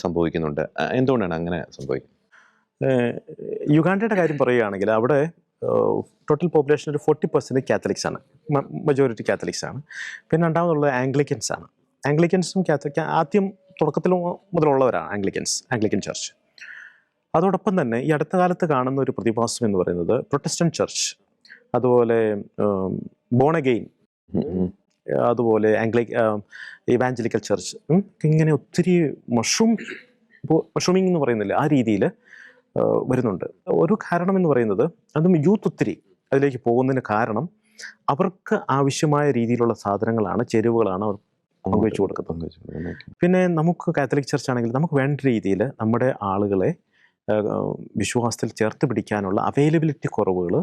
സംഭവിക്കുന്നുണ്ട്. എന്തുകൊണ്ടാണ് അങ്ങനെ സംഭവിക്കുന്നത്? യുഗാണ്ടയുടെ കാര്യം പറയുകയാണെങ്കിൽ അവിടെ ടോട്ടൽ പോപ്പുലേഷൻ ഒരു 40% കാത്തലിക്സ് ആണ്, മജോറിറ്റി കാത്തലിക്സ് ആണ്. പിന്നെ രണ്ടാമതുള്ളത് ആംഗ്ലിക്കൻസ് ആണ്. ആംഗ്ലിക്കൻസും കാത്തലിക് ആദ്യം തുടക്കത്തിൽ മുതലുള്ളവരാണ് ആംഗ്ലിക്കൻ ചർച്ച്. അതോടൊപ്പം തന്നെ ഈ അടുത്ത കാലത്ത് കാണുന്ന ഒരു പ്രതിഭാസം എന്ന് പറയുന്നത് പ്രൊട്ടസ്റ്റന്റ് ചർച്ച്, അതുപോലെ ബോൺ അഗെയിൻ, അതുപോലെ ഇവാഞ്ചലിക്കൽ ചർച്ച്, ഇങ്ങനെ ഒത്തിരി മഷ്റൂമിങ് എന്ന് പറയുന്നില്ല, ആ രീതിയിൽ വരുന്നുണ്ട്. ഒരു കാരണം എന്ന് പറയുന്നത് അതും യൂത്ത് ഒത്തിരി അതിലേക്ക് പോകുന്നതിന് കാരണം അവർക്ക് ആവശ്യമായ രീതിയിലുള്ള സാധനങ്ങളാണ്, ചേരുവകളാണ് അവർ പങ്കുവെച്ചു കൊടുക്കുന്നത്. പിന്നെ നമുക്ക് കാത്തലിക് ചർച്ച് ആണെങ്കിൽ നമുക്ക് വേണ്ട രീതിയിൽ നമ്മുടെ ആളുകളെ വിശ്വാസത്തിൽ ചേർത്ത് പിടിക്കാനുള്ള അവൈലബിലിറ്റി കുറവുകൾ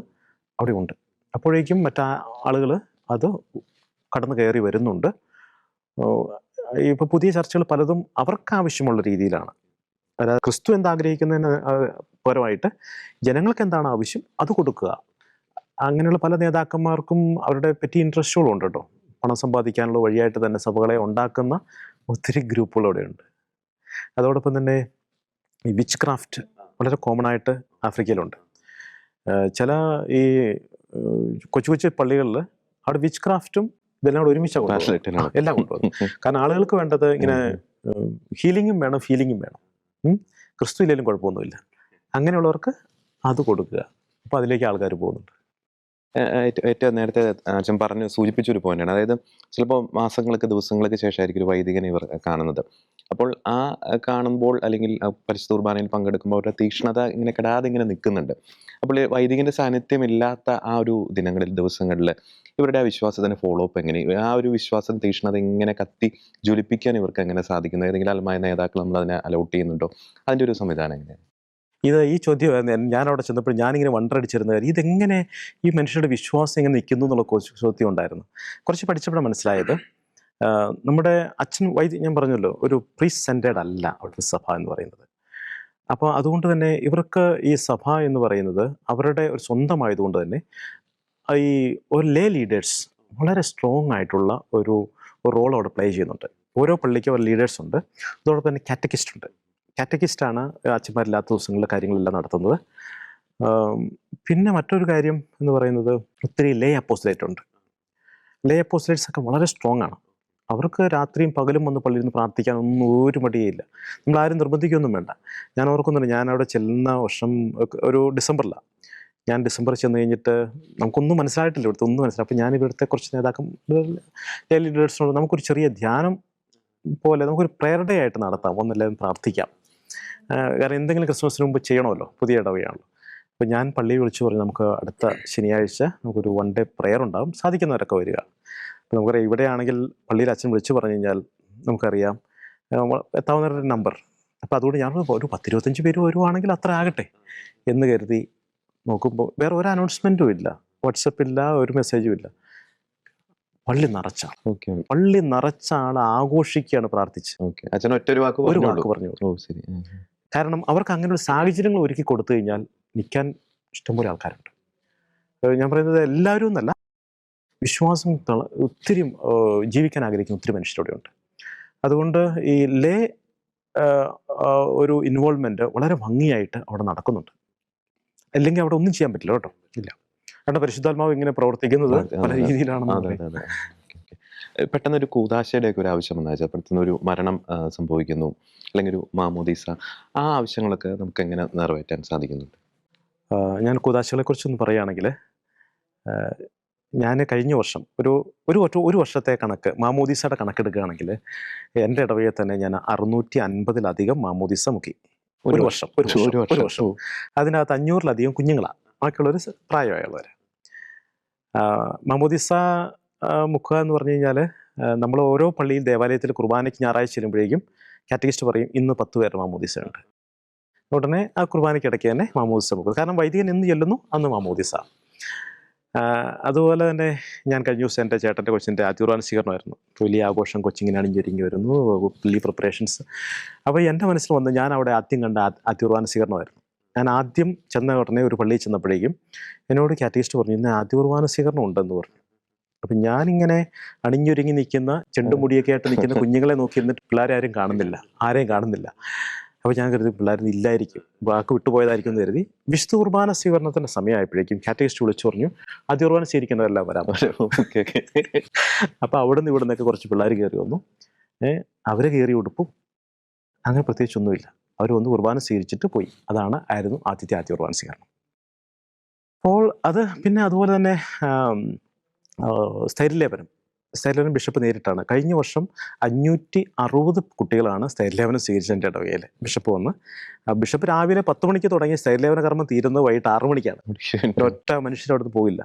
അവിടെ ഉണ്ട്. അപ്പോഴേക്കും മറ്റാ ആളുകൾ അത് കടന്നു കയറി വരുന്നുണ്ട്. ഇപ്പോൾ പുതിയ ചർച്ചകൾ പലതും അവർക്ക് ആവശ്യമുള്ള രീതിയിലാണ്. അതായത് ക്രിസ്തു എന്താഗ്രഹിക്കുന്നതിന് പകരമായിട്ട് ജനങ്ങൾക്ക് എന്താണ് ആവശ്യം അത് കൊടുക്കുക. അങ്ങനെയുള്ള പല നേതാക്കന്മാർക്കും അവരുടെ പറ്റി ഇൻട്രസ്റ്റുകളും ഉണ്ട് കേട്ടോ. പണം സമ്പാദിക്കാനുള്ള വഴിയായിട്ട് തന്നെ സഭകളെ ഉണ്ടാക്കുന്ന ഒത്തിരി ഗ്രൂപ്പുകൾ അവിടെയുണ്ട്. അതോടൊപ്പം തന്നെ ഈ വിച്ച് ക്രാഫ്റ്റ് വളരെ കോമൺ ആയിട്ട് ആഫ്രിക്കയിലുണ്ട്. ചില ഈ കൊച്ചു കൊച്ചു പള്ളികളിൽ അവിടെ വിച്ച് ക്രാഫ്റ്റും ഇതെല്ലാം കൂടെ ഒരുമിച്ചാണ് എല്ലാം കൊണ്ടുപോകും. കാരണം ആളുകൾക്ക് വേണ്ടത് ഇങ്ങനെ ഹീലിങ്ങും വേണം, ഫീലിങ്ങും വേണം. ക്രിസ്തു ഇല്ലെങ്കിലും കുഴപ്പമൊന്നുമില്ല. അങ്ങനെയുള്ളവർക്ക് അത് കൊടുക്കുക. അപ്പോൾ അതിലേക്ക് ആൾക്കാർ പോകുന്നുണ്ട്. ഏറ്റവും നേരത്തെ അച്ഛൻ സൂചിപ്പിച്ചൊരു പോയിന്റാണ്. അതായത് ചിലപ്പോൾ മാസങ്ങൾക്ക് ദിവസങ്ങൾക്ക് ശേഷമായിരിക്കും ഒരു വൈദികനെ ഇവർ കാണുന്നത്. അപ്പോൾ ആ കാണുമ്പോൾ അല്ലെങ്കിൽ പരിശുദ്ധ കുർബാനയിൽ പങ്കെടുക്കുമ്പോൾ അവരുടെ തീക്ഷ്ണത ഇങ്ങനെ കെടാതെ ഇങ്ങനെ നിൽക്കുന്നുണ്ട്. അപ്പോൾ വൈദികന്റെ സാന്നിധ്യം ഇല്ലാത്ത ആ ഒരു ദിവസങ്ങളിൽ ഇവരുടെ ആ വിശ്വാസത്തിന് ഫോളോ അപ്പ് എങ്ങനെ, ആ ഒരു വിശ്വാസം തീക്ഷ്ണത ഇങ്ങനെ കത്തി ജ്വലിപ്പിക്കാൻ ഇവർക്ക് എങ്ങനെ സാധിക്കുന്നു? ഏതെങ്കിലും അൽമായ നേതാക്കൾ നമ്മൾ അതിനെ അലോട്ട് ചെയ്യുന്നുണ്ടോ? അതിൻ്റെ ഒരു സംവിധാനം എങ്ങനെയാണ്? ഈ ചോദ്യം ഞാൻ അവിടെ ചെന്നപ്പോൾ ഞാനിങ്ങനെ വണ്ടടിച്ചിരുന്ന കാര്യം, ഇതെങ്ങനെ ഈ മനുഷ്യരുടെ വിശ്വാസം എങ്ങനെ നിൽക്കുന്നു എന്നുള്ള ചോദ്യം ഉണ്ടായിരുന്നു. കുറച്ച് പഠിച്ചപ്പോഴാണ് മനസ്സിലായത്, നമ്മുടെ അച്ഛൻ ഞാൻ പറഞ്ഞല്ലോ, ഒരു പ്രീസ്റ്റ് സെൻറ്റേഡ് അല്ല അവിടുത്തെ സഭ എന്ന് പറയുന്നത്. അപ്പോൾ അതുകൊണ്ട് തന്നെ ഇവർക്ക് ഈ സഭ എന്ന് പറയുന്നത് അവരുടെ ഒരു സ്വന്തമായതുകൊണ്ട് തന്നെ ഈ ഒരു ലേ ലീഡേഴ്സ് വളരെ സ്ട്രോങ് ആയിട്ടുള്ള ഒരു റോൾ അവിടെ പ്ലേ ചെയ്യുന്നുണ്ട്. ഓരോ പള്ളിക്കും ഒരു ലീഡേഴ്സ് ഉണ്ട്. അതോടൊപ്പം തന്നെ കാറ്റക്കിസ്റ്റ് ഉണ്ട്. കാറ്റക്കിസ്റ്റാണ് അച്ഛന്മാരില്ലാത്ത ദിവസങ്ങളിലെ കാര്യങ്ങളെല്ലാം നടത്തുന്നത്. പിന്നെ മറ്റൊരു കാര്യം എന്ന് പറയുന്നത് ഒത്തിരി ലേ അപ്പോസിലേറ്റ് ഉണ്ട്. ലേ അപ്പോസിലേറ്റ്സ് ഒക്കെ വളരെ സ്ട്രോങ് ആണ്. അവർക്ക് രാത്രിയും പകലും വന്ന് പള്ളിയിൽ നിന്ന് പ്രാർത്ഥിക്കാനൊന്നും ഒരു മടിയേയില്ല. നമ്മളാരും നിർബന്ധിക്കുകയൊന്നും വേണ്ട. ഞാൻ ഓർക്കുന്നുണ്ട്, ഞാൻ അവിടെ ചെല്ലുന്ന വർഷം ഒരു ഡിസംബറിലാണ്. ഞാൻ ഡിസംബറിൽ ചെന്ന് കഴിഞ്ഞിട്ട് നമുക്കൊന്നും മനസ്സിലായിട്ടില്ല, ഇവിടുത്തെ ഒന്നും മനസ്സിലായി. അപ്പോൾ ഞാൻ ഇവിടുത്തെ കുറച്ച് ലീഡേഴ്സിനോട് നമുക്കൊരു ചെറിയ ധ്യാനം പോലെ നമുക്കൊരു പ്രയർ ഡേ ആയിട്ട് നടത്താം, ഒന്നെല്ലാവരും പ്രാർത്ഥിക്കാം. കാരണം എന്തെങ്കിലും ക്രിസ്മസിന് മുമ്പ് ചെയ്യണമല്ലോ, പുതിയ ഇടവയാണല്ലോ. അപ്പോൾ ഞാൻ പള്ളിയിൽ വിളിച്ചു പറഞ്ഞു, നമുക്ക് അടുത്ത ശനിയാഴ്ച നമുക്കൊരു 1 ഡേ പ്രയർ ഉണ്ടാകും, സാധിക്കുന്നവരൊക്കെ വരിക. അപ്പോൾ നമുക്കറിയാം ഇവിടെയാണെങ്കിൽ പള്ളിയിൽ അച്ഛൻ വിളിച്ചു പറഞ്ഞു കഴിഞ്ഞാൽ നമുക്കറിയാം എത്താവുന്നവരുടെ നമ്പർ. അപ്പോൾ അതുകൊണ്ട് ഞാൻ ഒരു 10-25 പേര് വരുവാണെങ്കിൽ അത്ര ആകട്ടെ എന്ന് കരുതി നോക്കുമ്പോൾ വേറെ ഒരു അനൗൺസ്മെൻറ്റും ഇല്ല, വാട്സപ്പില്ല, ഒരു മെസ്സേജും ഇല്ല. പള്ളി നിറച്ചാണ് ആഘോഷിക്കുകയാണ്, പ്രാർത്ഥിച്ച്. ഒരു വാക്ക് പറഞ്ഞു. കാരണം അവർക്ക് അങ്ങനെ ഒരു സാഹചര്യങ്ങൾ ഒരുക്കി കൊടുത്തു കഴിഞ്ഞാൽ നിൽക്കാൻ ഇഷ്ടംപോലെ ആൾക്കാരുണ്ട്. ഞാൻ പറയുന്നത് എല്ലാവരും എന്നല്ല, വിശ്വാസം ഒത്തിരി ജീവിക്കാൻ ആഗ്രഹിക്കുന്ന ഒത്തിരി മനുഷ്യരവിടെ ഉണ്ട്. അതുകൊണ്ട് ഈ ലേ ഒരു ഇൻവോൾവ്മെൻറ്റ് വളരെ ഭംഗിയായിട്ട് അവിടെ നടക്കുന്നുണ്ട്. അല്ലെങ്കിൽ അവിടെ ഒന്നും ചെയ്യാൻ പറ്റില്ല കേട്ടോ, ഇല്ല. കാരണം പരിശുദ്ധാത്മാവ് ഇങ്ങനെ പ്രവർത്തിക്കുന്നത് പല രീതിയിലാണ്. പെട്ടെന്നൊരു കൂദാശയുടെ ഒക്കെ ഒരു ആവശ്യം വന്നാൽ, പെട്ടെന്ന് ഒരു മരണം സംഭവിക്കുന്നു, അല്ലെങ്കിൽ ഒരു മാമോദീസ, ആ ആവശ്യങ്ങളൊക്കെ നമുക്ക് എങ്ങനെ നിറവേറ്റാൻ സാധിക്കുന്നുണ്ട്? ഞാൻ കൂദാശകളെ കുറിച്ചൊന്ന് പറയുകയാണെങ്കിൽ, ഞാൻ കഴിഞ്ഞ വർഷം ഒരു വർഷത്തെ കണക്ക് മാമോദീസയുടെ കണക്കെടുക്കുകയാണെങ്കിൽ എൻ്റെ ഇടവകയിൽ തന്നെ ഞാൻ 650-ലധികം മാമോദീസ മുക്കി. ഒരു വർഷം. അതിനകത്ത് 500-ലധികം കുഞ്ഞുങ്ങളാണ്, ബാക്കിയുള്ളവർ പ്രായമായുള്ളവർ. മാമോദീസ മുക്കുക എന്ന് പറഞ്ഞു കഴിഞ്ഞാൽ, നമ്മൾ ഓരോ പള്ളിയിൽ ദേവാലയത്തിൽ കുർബാനയ്ക്ക് ഞായറാഴ്ച ചെല്ലുമ്പോഴേക്കും കാറ്റഗിസ്റ്റ് പറയും ഇന്ന് 10 പേര് മാമോദീസ ഉണ്ട്. ഉടനെ ആ കുർബാനയ്ക്ക് ഇടയ്ക്ക് തന്നെ മാമോദീസ മുക്കുക. കാരണം വൈദികൻ എന്ന് ചെല്ലുന്നു അന്ന് മാമോദീസ. അതുപോലെ തന്നെ ഞാൻ കഴിഞ്ഞ ദിവസം എൻ്റെ ചേട്ടൻ്റെ കൊച്ചിൻ്റെ ആദ്യകുർബാന സ്വീകരണമായിരുന്നു. വലിയ ആഘോഷം, കൊച്ചിങ്ങനെ അണിഞ്ഞൊരുങ്ങി വരുന്നു, പള്ളി പ്രിപ്പറേഷൻസ്. അപ്പോൾ എൻ്റെ മനസ്സിൽ വന്ന് ഞാൻ അവിടെ ആദ്യം കണ്ട ആദ്യകുർബാന സ്വീകരണമായിരുന്നു. ഞാൻ ആദ്യം ചെന്ന ഉടനെ ഒരു പള്ളിയിൽ ചെന്നപ്പോഴേക്കും എന്നോട് കാറ്റഗിസ്റ്റ് പറഞ്ഞു, ഇന്ന് ആദ്യകുർബാന സ്വീകരണം ഉണ്ടെന്ന് പറഞ്ഞു. അപ്പം ഞാനിങ്ങനെ അണിഞ്ഞൊരുങ്ങി നിൽക്കുന്ന ചെണ്ടുമുടിയൊക്കെ ആയിട്ട് നിൽക്കുന്ന കുഞ്ഞുങ്ങളെ നോക്കി എന്നിട്ട് പിള്ളേരെ ആരെയും കാണുന്നില്ല. അപ്പോൾ ഞാൻ കരുതി പിള്ളേർ ഇല്ലായിരിക്കും, വാക്ക് വിട്ടുപോയതായിരിക്കും എന്ന് കരുതി. വിശുദ്ധ കുർബാന സ്വീകരണത്തിൻ്റെ സമയമായപ്പോഴേക്കും കാറ്റഗിസ്റ്റ് വിളിച്ചു പറഞ്ഞു, ആദ്യ കുർബാന സ്വീകരിക്കുന്നവരെല്ലാം വരാൻ. അപ്പോൾ അവിടെ നിന്ന് ഇവിടെ നിന്നൊക്കെ കുറച്ച് പിള്ളേർ കയറി വന്നു. അവർ കയറി ഉടുപ്പും അങ്ങനെ പ്രത്യേകിച്ചൊന്നുമില്ല. അവർ വന്ന് കുർബാന സ്വീകരിച്ചിട്ട് പോയി. ആയിരുന്നു ആദ്യ കുർബാന സ്വീകരണം. അപ്പോൾ അത് പിന്നെ അതുപോലെ തന്നെ സ്ഥൈര്യലേപനം ബിഷപ്പ് നേരിട്ടാണ്. കഴിഞ്ഞ വർഷം 560 കുട്ടികളാണ് സ്ഥൈര്യലേപനം സ്വീകരിച്ചത് എൻ്റെ ഇടവകയിൽ. ബിഷപ്പ് വന്ന് ബിഷപ്പ് രാവിലെ 10 മണിക്ക് തുടങ്ങിയ സ്ഥൈര്യലേപന കർമ്മം തീരുന്നത് വൈകിട്ട് 6 മണിക്കാണ്. ഒറ്റ മനുഷ്യരവിടുന്ന് പോയില്ല.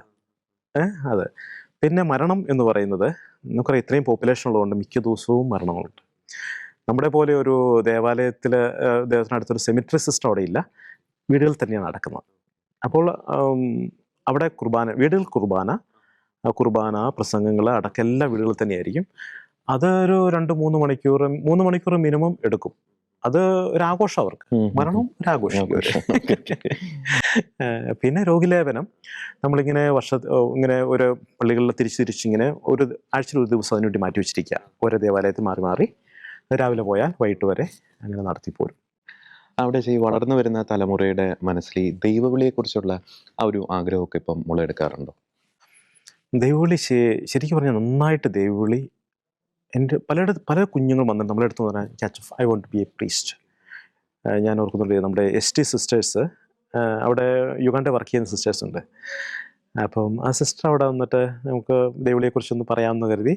അതെ. പിന്നെ മരണം എന്ന് പറയുന്നത് നമുക്കറിയാം, ഇത്രയും പോപ്പുലേഷൻ ഉള്ളതുകൊണ്ട് മിക്ക ദിവസവും മരണങ്ങളുണ്ട്. നമ്മുടെ പോലെ ഒരു ദൈവത്തിനടുത്തൊരു സെമിട്രി സിസ്റ്റം അവിടെ ഇല്ല, വീടുകളിൽ തന്നെയാണ് നടക്കുന്നത്. അപ്പോൾ അവിടെ വീടുകൾ കുർബാന പ്രസംഗങ്ങൾ അടക്കം എല്ലാ വീടുകളിൽ തന്നെയായിരിക്കും. അതൊരു 3 മണിക്കൂർ മിനിമം എടുക്കും. അത് ഒരാഘോഷം അവർക്ക്, മരണവും ഒരാഘോഷം. പിന്നെ രോഗിലേപനം നമ്മളിങ്ങനെ ഇങ്ങനെ ഓരോ പള്ളികളിൽ തിരിച്ചിങ്ങനെ ഒരു ആഴ്ചയിൽ ഒരു ദിവസം അതിനുവേണ്ടി മാറ്റി വെച്ചിരിക്കുക. ഓരോ ദേവാലയത്തിൽ മാറി രാവിലെ പോയാൽ വൈകിട്ട് വരെ അങ്ങനെ നടത്തിപ്പോരും. അവിടെ വളർന്നു വരുന്ന തലമുറയുടെ മനസ്സിൽ ദൈവവിളിയെക്കുറിച്ചുള്ള ആ ഒരു ആഗ്രഹമൊക്കെ ഇപ്പം മുളയെടുക്കാറുണ്ടോ? ദൈവവിളി ശരിക്കും പറഞ്ഞാൽ നന്നായിട്ട് ദൈവവിളി എൻ്റെ പല കുഞ്ഞുങ്ങൾ വന്നിട്ട് നമ്മളെ അടുത്ത് പറഞ്ഞാൽ I want to be a priest. ഞാൻ ഓർക്കുന്നുണ്ട്, നമ്മുടെ ST സിസ്റ്റേഴ്സ് അവിടെ യുഗാണ്ട വർക്ക് ചെയ്യുന്ന സിസ്റ്റേഴ്സ് ഉണ്ട്. അപ്പം ആ സിസ്റ്റർ അവിടെ വന്നിട്ട് നമുക്ക് ദൈവവിളിയെക്കുറിച്ചൊന്ന് പറയാമെന്ന് കരുതി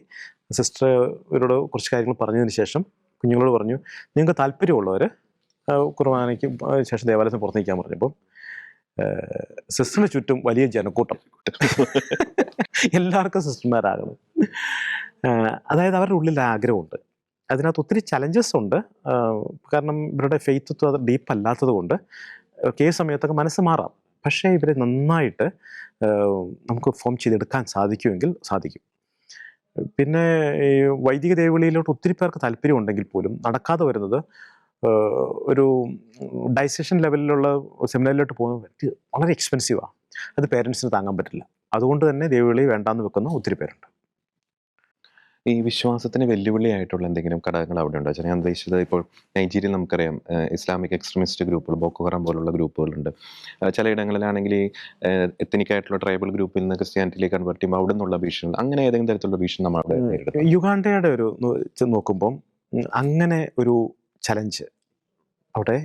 സിസ്റ്റർ ഇവരോട് കുറച്ച് കാര്യങ്ങൾ പറഞ്ഞതിന് ശേഷം കുഞ്ഞുങ്ങളോട് പറഞ്ഞു, നിങ്ങൾക്ക് താല്പര്യമുള്ളവർ കുർബാനയ്ക്ക് ശേഷം ദേവാലയത്തിന് പുറത്ത് നിൽക്കാൻ പറഞ്ഞപ്പം സിസ്റ്ററിന് ചുറ്റും വലിയ ജനക്കൂട്ടം. എല്ലാവർക്കും സിസ്റ്റർമാരാകണം. അതായത് അവരുടെ ഉള്ളിൽ ആഗ്രഹമുണ്ട്. അതിനകത്ത് ഒത്തിരി ചലഞ്ചസ് ഉണ്ട്. കാരണം ഇവരുടെ ഫെയ്ത്ത് അത് ഡീപ്പ് അല്ലാത്തത് കൊണ്ട് കേസ് സമയത്തൊക്കെ മനസ്സ് മാറാം. പക്ഷേ ഇവരെ നന്നായിട്ട് നമുക്ക് ഫോം ചെയ്തെടുക്കാൻ സാധിക്കുമെങ്കിൽ സാധിക്കും. പിന്നെ ഈ വൈദിക ദൈവവിളിയിലോട്ട് ഒത്തിരി പേർക്ക് താല്പര്യം ഉണ്ടെങ്കിൽ പോലും നടക്കാതെ വരുന്നത് ഒരു ഡൈസഷൻ ലെവലിലുള്ള സെമിനാറിലോട്ട് പോകുന്നത് വളരെ എക്സ്പെൻസീവാണ്. അത് പേരൻസിന് താങ്ങാൻ പറ്റില്ല. അതുകൊണ്ട് തന്നെ ദൈവവിളി വേണ്ടാന്ന് വെക്കുന്ന ഒത്തിരി പേരുണ്ട്. ഈ വിശ്വാസത്തിന് വെല്ലുവിളിയായിട്ടുള്ള എന്തെങ്കിലും ഘടകങ്ങൾ അവിടെ ഉണ്ടോ? ഞാൻ ഉദ്ദേശിച്ചത്, ഇപ്പോൾ നൈജീരിയയിൽ നമുക്കറിയാം ഇസ്ലാമിക് എക്സ്ട്രീമിസ്റ്റ് ഗ്രൂപ്പുകൾ, ബോക്കോ ഹറാം പോലുള്ള ഗ്രൂപ്പുകളുണ്ട്. ചിലയിടങ്ങളിലാണെങ്കിൽ ഈ എത്തനിക്കായിട്ടുള്ള ട്രൈബൽ ഗ്രൂപ്പിൽ നിന്ന് ക്രിസ്ത്യാനിറ്റിയിലേക്ക് കൺവേർട്ട് ചെയ്യുമ്പോൾ അവിടെ നിന്നുള്ള ഭീഷണി, അങ്ങനെ ഏതെങ്കിലും തരത്തിലുള്ള ഭീഷണി നമ്മൾ അവിടെ നേരിടും? യുഗാണ്ടയുടെ ഒരു നോക്കുമ്പം അങ്ങനെ ഒരു ചലഞ്ച് അവിടെ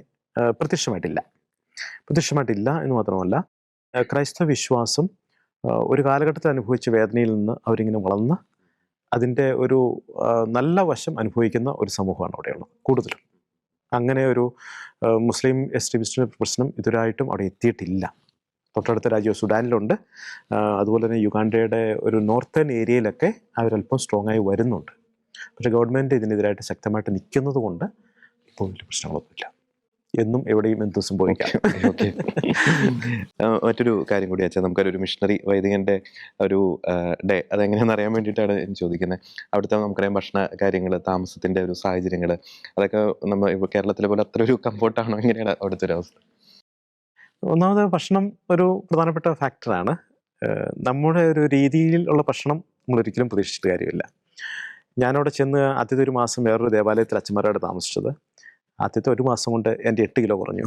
പ്രത്യക്ഷമായിട്ടില്ല എന്ന് മാത്രമല്ല, ക്രൈസ്തവ വിശ്വാസം ഒരു കാലഘട്ടത്തിൽ അനുഭവിച്ച വേദനയിൽ നിന്ന് അവരിങ്ങനെ വളർന്ന് അതിൻ്റെ ഒരു നല്ല വശം അനുഭവിക്കുന്ന ഒരു സമൂഹമാണ് അവിടെയുള്ളത് കൂടുതലും. അങ്ങനെ ഒരു മുസ്ലിം എക്സ്ട്രീമിസ്റ്റ് പ്രശ്നം ഇതുവരായിട്ടും അവിടെ എത്തിയിട്ടില്ല. തൊട്ടടുത്ത രാജ്യം സുഡാനിലുണ്ട്. അതുപോലെ തന്നെ യുഗാണ്ടയുടെ ഒരു നോർത്തേൺ ഏരിയയിലൊക്കെ അവരല്പം സ്ട്രോങ് ആയി വരുന്നുണ്ട്. പക്ഷേ ഗവൺമെൻറ് ഇതിനെതിരായിട്ട് ശക്തമായിട്ട് നിൽക്കുന്നത് കൊണ്ട് ഇപ്പോൾ വലിയ പ്രശ്നങ്ങളൊന്നുമില്ല. എന്നും എവിടെയും എന്തും സംഭവിക്കാം. മറ്റൊരു കാര്യം കൂടി വെച്ചാൽ, നമുക്കൊരു മിഷണറി വൈദികൻ്റെ ഒരു ഡേ അതെങ്ങനെയാണെന്ന് അറിയാൻ വേണ്ടിയിട്ടാണ് ചോദിക്കുന്നത്. അവിടുത്തെ നമുക്കറിയാം ഭക്ഷണ കാര്യങ്ങൾ, താമസത്തിൻ്റെ ഒരു സാഹചര്യങ്ങൾ, അതൊക്കെ നമ്മൾ ഇപ്പോൾ കേരളത്തിലെ പോലെ അത്ര ഒരു കംഫോർട്ടാണോ? എങ്ങനെയാണ് അവിടുത്തെ ഒരു അവസ്ഥ? ഒന്നാമത് ഭക്ഷണം ഒരു പ്രധാനപ്പെട്ട ഫാക്ടറാണ്. നമ്മുടെ ഒരു രീതിയിലുള്ള ഭക്ഷണം നമ്മളൊരിക്കലും പ്രതീക്ഷിച്ചിട്ട് കാര്യമില്ല. ഞാനവിടെ ചെന്ന് ആദ്യത്തെ ഒരു മാസം വേറൊരു ദേവാലയത്തിൽ അച്ഛന്മാരോട് താമസിച്ചത്. ആദ്യത്തെ ഒരു മാസം കൊണ്ട് എൻ്റെ 8 കിലോ കുറഞ്ഞു.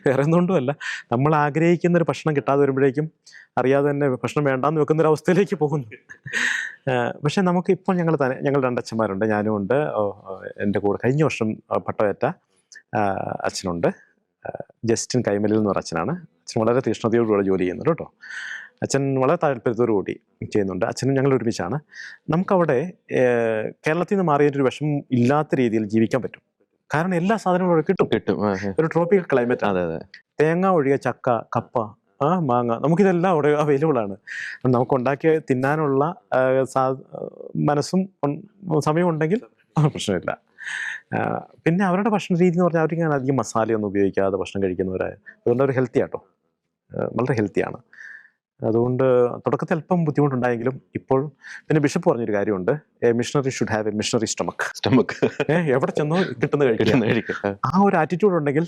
വേറെ ഒന്നുകൊണ്ടുമല്ല, നമ്മൾ ആഗ്രഹിക്കുന്ന ഒരു ഭക്ഷണം കിട്ടാതെ വരുമ്പോഴേക്കും അറിയാതെ തന്നെ ഭക്ഷണം വേണ്ടാന്ന് വെക്കുന്നൊരവസ്ഥയിലേക്ക് പോകുന്നു. പക്ഷേ നമുക്കിപ്പോൾ ഞങ്ങൾ 2 അച്ഛന്മാരുണ്ട്, ഞാനും ഉണ്ട്. എൻ്റെ കൂടെ കഴിഞ്ഞ വർഷം പട്ടമേറ്റ അച്ഛനുണ്ട്, ജസ്റ്റിൻ കൈമലിൽ എന്ന് പറഞ്ഞ അച്ഛനാണ്. അച്ഛൻ വളരെ തീഷ്ണതയോടുകൂടെ ജോലി ചെയ്യുന്നുണ്ട് കേട്ടോ. അച്ഛൻ വളരെ താല്പര്യത്തോടു കൂടി ചെയ്യുന്നുണ്ട്. അച്ഛനും ഞങ്ങൾ ഒരുമിച്ചാണ്. നമുക്കവിടെ കേരളത്തിൽ നിന്ന് മാറിയൊരു വിഷമം ഇല്ലാത്ത രീതിയിൽ ജീവിക്കാൻ പറ്റും. കാരണം എല്ലാ സാധനങ്ങളും അവിടെ കിട്ടും. ഒരു ട്രോപ്പിക്കൽ ക്ലൈമറ്റ്. അതെ. തേങ്ങ ഒഴികെ ചക്ക, കപ്പ, മാങ്ങ, നമുക്കിതെല്ലാം അവിടെ അവൈലബിൾ ആണ്. നമുക്കുണ്ടാക്കി തിന്നാനുള്ള മനസ്സും സമയവും ഉണ്ടെങ്കിൽ പ്രശ്നമില്ല. പിന്നെ അവരുടെ ഭക്ഷണ രീതി എന്ന് പറഞ്ഞാൽ അവരിങ്ങനെ അധികം മസാലയൊന്നും ഉപയോഗിക്കാതെ ഭക്ഷണം കഴിക്കുന്നവരായ, അതുകൊണ്ട് അവർ ഹെൽത്തി ആട്ടോ, വളരെ ഹെൽത്തിയാണ്. അതുകൊണ്ട് തുടക്കത്തിൽ അല്പം ബുദ്ധിമുട്ടുണ്ടായെങ്കിലും ഇപ്പോൾ പിന്നെ ബിഷപ്പ് പറഞ്ഞൊരു കാര്യമുണ്ട്, A missionary should have A missionary stomach എവിടെ ചെന്നോ കിട്ടുന്നത് കഴിക്കുക. ആ ഒരു ആറ്റിറ്റ്യൂഡ് ഉണ്ടെങ്കിൽ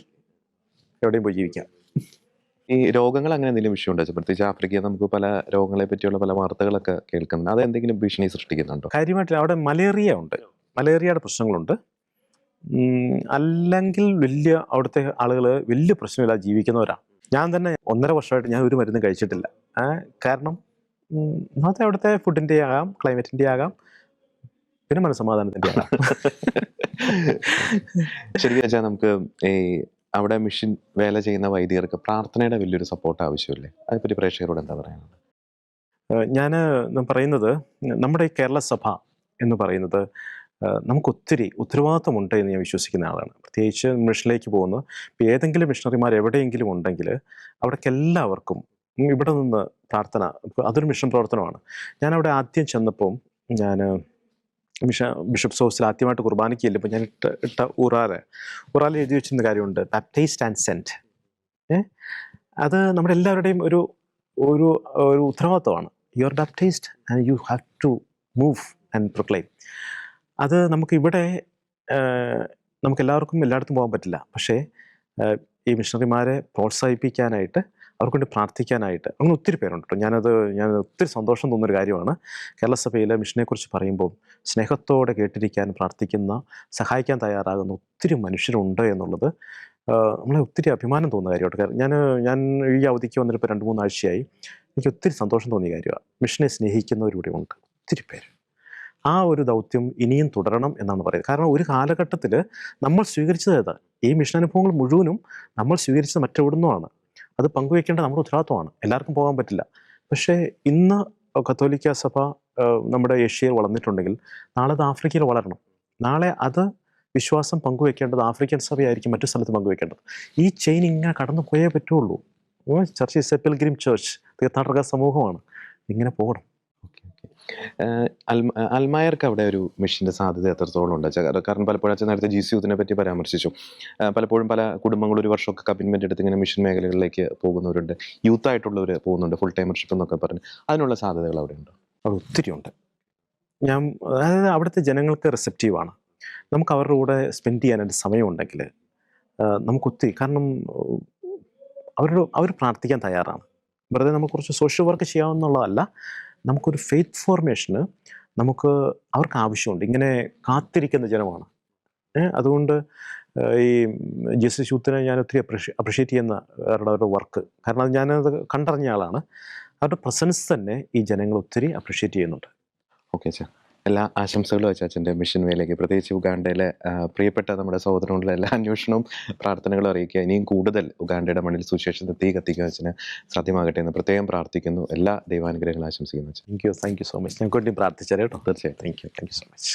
എവിടെയും പോയി ജീവിക്കാം. ഈ രോഗങ്ങൾ അങ്ങനെ എന്തെങ്കിലും വിഷയം ഉണ്ടോ? പ്രത്യേകിച്ച് ആഫ്രിക്കയിൽ നമുക്ക് പല രോഗങ്ങളെ പറ്റിയുള്ള പല വാർത്തകളൊക്കെ കേൾക്കുന്നുണ്ട്. അത് എന്തെങ്കിലും ഭീഷണി സൃഷ്ടിക്കുന്നുണ്ടോ? കാര്യമായിട്ട് അവിടെ മലേറിയ ഉണ്ട്, മലേറിയയുടെ പ്രശ്നങ്ങളുണ്ട്. അല്ലെങ്കിൽ അവിടുത്തെ ആളുകൾ വലിയ പ്രശ്നമില്ലാതെ ജീവിക്കുന്നവരാണ്. ഞാൻ തന്നെ 1.5 വർഷമായിട്ട് ഞാൻ ഒരു മരുന്നും കഴിച്ചിട്ടില്ല. കാരണം ഒന്നാമത്തെ അവിടുത്തെ ഫുഡിൻ്റെ ആകാം, ക്ലൈമറ്റിൻ്റെ ആകാം, പിന്നെ മനസ്സമാധാനത്തിൻ്റെ ആകാം. ശരിക്കും വെച്ചാൽ നമുക്ക് ഈ അവിടെ മിഷൻ വേല ചെയ്യുന്ന വൈദികർക്ക് പ്രാർത്ഥനയുടെ വലിയൊരു സപ്പോർട്ട് ആവശ്യമില്ലേ? അതിനെപ്പറ്റി പ്രേക്ഷകരോട് എന്താ പറയുന്നത്? ഞാൻ പറയുന്നത്, നമ്മുടെ ഈ കേരള സഭ എന്ന് പറയുന്നത് നമുക്കൊത്തിരി ഉത്തരവാദിത്വമുണ്ട് എന്ന് ഞാൻ വിശ്വസിക്കുന്ന ആളാണ്. പ്രത്യേകിച്ച് മിഷനിലേക്ക് പോകുന്ന ഏതെങ്കിലും മിഷണറിമാർ എവിടെയെങ്കിലും ഉണ്ടെങ്കിൽ അവിടേക്ക് എല്ലാവർക്കും ഇവിടെ നിന്ന് പ്രാർത്ഥന, അതൊരു മിഷൻ പ്രവർത്തനമാണ്. ഞാൻ അവിടെ ആദ്യം ചെന്നപ്പോൾ ഞാൻ ബിഷപ്സ് ഹൗസിൽ ആദ്യമായിട്ട് കുർബാനയ്ക്ക് ചെല്ലുമ്പോൾ ഞാൻ ഇട്ട ഉറാൽ എഴുതി വെച്ചിരുന്ന കാര്യമുണ്ട്, ബാപ്റ്റൈസ്ഡ് ആൻഡ് സെൻറ്റ്. അത് നമ്മുടെ എല്ലാവരുടെയും ഒരു ഒരു ഒരു ഉത്തരവാദിത്വമാണ്. You are baptised and you have to move and proclaim. അത് നമുക്കിവിടെ നമുക്കെല്ലാവർക്കും എല്ലായിടത്തും പോകാൻ പറ്റില്ല. പക്ഷേ ഈ മിഷണറിമാരെ പ്രോത്സാഹിപ്പിക്കാനായിട്ട്, അവർക്ക് വേണ്ടി പ്രാർത്ഥിക്കാനായിട്ട് അങ്ങനെ ഒത്തിരി പേരുണ്ട് കേട്ടോ. ഞാൻ ഒത്തിരി സന്തോഷം തോന്നുന്നൊരു കാര്യമാണ്. കേരള സഭയിലെ മിഷനെക്കുറിച്ച് പറയുമ്പോൾ സ്നേഹത്തോടെ കേട്ടിരിക്കാൻ, പ്രാർത്ഥിക്കുന്ന, സഹായിക്കാൻ തയ്യാറാകുന്ന ഒത്തിരി മനുഷ്യരുണ്ട് എന്നുള്ളത് നമ്മളെ ഒത്തിരി അഭിമാനം തോന്നുന്ന കാര്യമായിട്ട്. കാരണം ഞാൻ ഈ അവധിക്ക് വന്നിട്ട് ഇപ്പോൾ 2-3 ആഴ്ചയായി. എനിക്ക് ഒത്തിരി സന്തോഷം തോന്നിയ കാര്യമാണ്. മിഷനെ സ്നേഹിക്കുന്നവരിവിടെ ഉണ്ട് ഒത്തിരി പേര്. ആ ഒരു ദൗത്യം ഇനിയും തുടരണം എന്നാണ് പറയുന്നത്. കാരണം ഒരു കാലഘട്ടത്തിൽ നമ്മൾ സ്വീകരിച്ചത് ഈ മിഷൻ അനുഭവങ്ങൾ മുഴുവനും നമ്മൾ സ്വീകരിച്ചത് മറ്റെവിടുന്നുമാണ്. അത് പങ്കുവയ്ക്കേണ്ടത് നമ്മുടെ ഉത്തരവാദിത്വമാണ്. എല്ലാവർക്കും പോകാൻ പറ്റില്ല. പക്ഷേ ഇന്ന് കത്തോലിക്ക സഭ നമ്മുടെ ഏഷ്യയിൽ വളർന്നിട്ടുണ്ടെങ്കിൽ നാളെ അത് ആഫ്രിക്കയിൽ വളരണം. നാളെ അത് വിശ്വാസം പങ്കുവയ്ക്കേണ്ടത് ആഫ്രിക്കൻ സഭയായിരിക്കും മറ്റു സ്ഥലത്ത് പങ്കുവയ്ക്കേണ്ടത്. ഈ ചെയിൻ ഇങ്ങനെ കടന്നു പോയേ പറ്റുള്ളൂ. Church is A pilgrim church, തീർത്ഥാടക സമൂഹമാണ്. ഇങ്ങനെ പോകണം. അൽമായർക്ക് അവിടെ ഒരു മിഷൻ്റെ സാധ്യത എത്രത്തോളം ഉണ്ട്? കാരണം പലപ്പോഴും അച്ഛൻ നേരത്തെ GC യൂത്തിനെ പറ്റി പരാമർശിച്ചു. പലപ്പോഴും പല കുടുംബങ്ങൾ ഒരു വർഷമൊക്കെ കമ്മിറ്റ്മെൻറ്റ് എടുത്ത് ഇങ്ങനെ മിഷൻ മേഖലകളിലേക്ക് പോകുന്നവരുണ്ട്, യൂത്തായിട്ടുള്ളവർ പോകുന്നുണ്ട്, ഫുൾ ടൈമർഷിപ്പ് എന്നൊക്കെ പറഞ്ഞ്. അതിനുള്ള സാധ്യതകൾ അവിടെ ഉണ്ടോ? അത് ഒത്തിരി ഉണ്ട്. അതായത് അവിടുത്തെ ജനങ്ങൾക്ക് റിസെപ്റ്റീവാണ്. നമുക്ക് അവരുടെ കൂടെ സ്പെൻഡ് ചെയ്യാനായിട്ട് സമയമുണ്ടെങ്കിൽ നമുക്കൊത്തിരി, കാരണം അവർ പ്രാർത്ഥിക്കാൻ തയ്യാറാണ്. വെറുതെ നമുക്ക് കുറച്ച് സോഷ്യൽ വർക്ക് ചെയ്യാവുന്നുള്ളതല്ല, നമുക്കൊരു ഫെയ്ത്ത് ഫോർമേഷന് അവർക്ക് ആവശ്യമുണ്ട്. ഇങ്ങനെ കാത്തിരിക്കുന്ന ജനമാണ്. അതുകൊണ്ട് ഈ ജീസസ് യൂത്തിനെ ഞാൻ ഒത്തിരി അപ്രിഷ്യേറ്റ് ചെയ്യുന്ന അവരുടെ വർക്ക്. കാരണം ഞാനത് കണ്ടറിഞ്ഞ ആളാണ്. അവരുടെ പ്രസൻസ് തന്നെ ഈ ജനങ്ങൾ ഒത്തിരി അപ്രിഷ്യേറ്റ് ചെയ്യുന്നുണ്ട്. ഓക്കെ അച്ഛാ, എല്ലാ ആശംസകളും അച്ഛൻ്റെ മിഷൻ വേലയ്ക്ക്, പ്രത്യേകിച്ച് ഉഗാണ്ടയിലെ പ്രിയപ്പെട്ട നമ്മുടെ സഹോദരങ്ങളുടെ എല്ലാ അന്വേഷണവും പ്രാർത്ഥനകളും അറിയിക്കുക. ഇനിയും കൂടുതൽ ഉഗാണ്ടയുടെ മണ്ണിൽ സുവിശേഷത്തെ തീ കത്തിക്കുക അച്ഛന് സാധ്യമാകട്ടെ എന്ന് പ്രത്യേകം പ്രാർത്ഥിക്കുന്നു. എല്ലാ ദൈവാനുഗ്രഹങ്ങളും ആശംസിക്കുന്നു അച്ഛൻ. Thank you so much. ഞങ്ങൾക്ക് വേണ്ടി പ്രാർത്ഥിച്ചാൽ കേട്ടോ. തീർച്ചയായും. Thank you so much.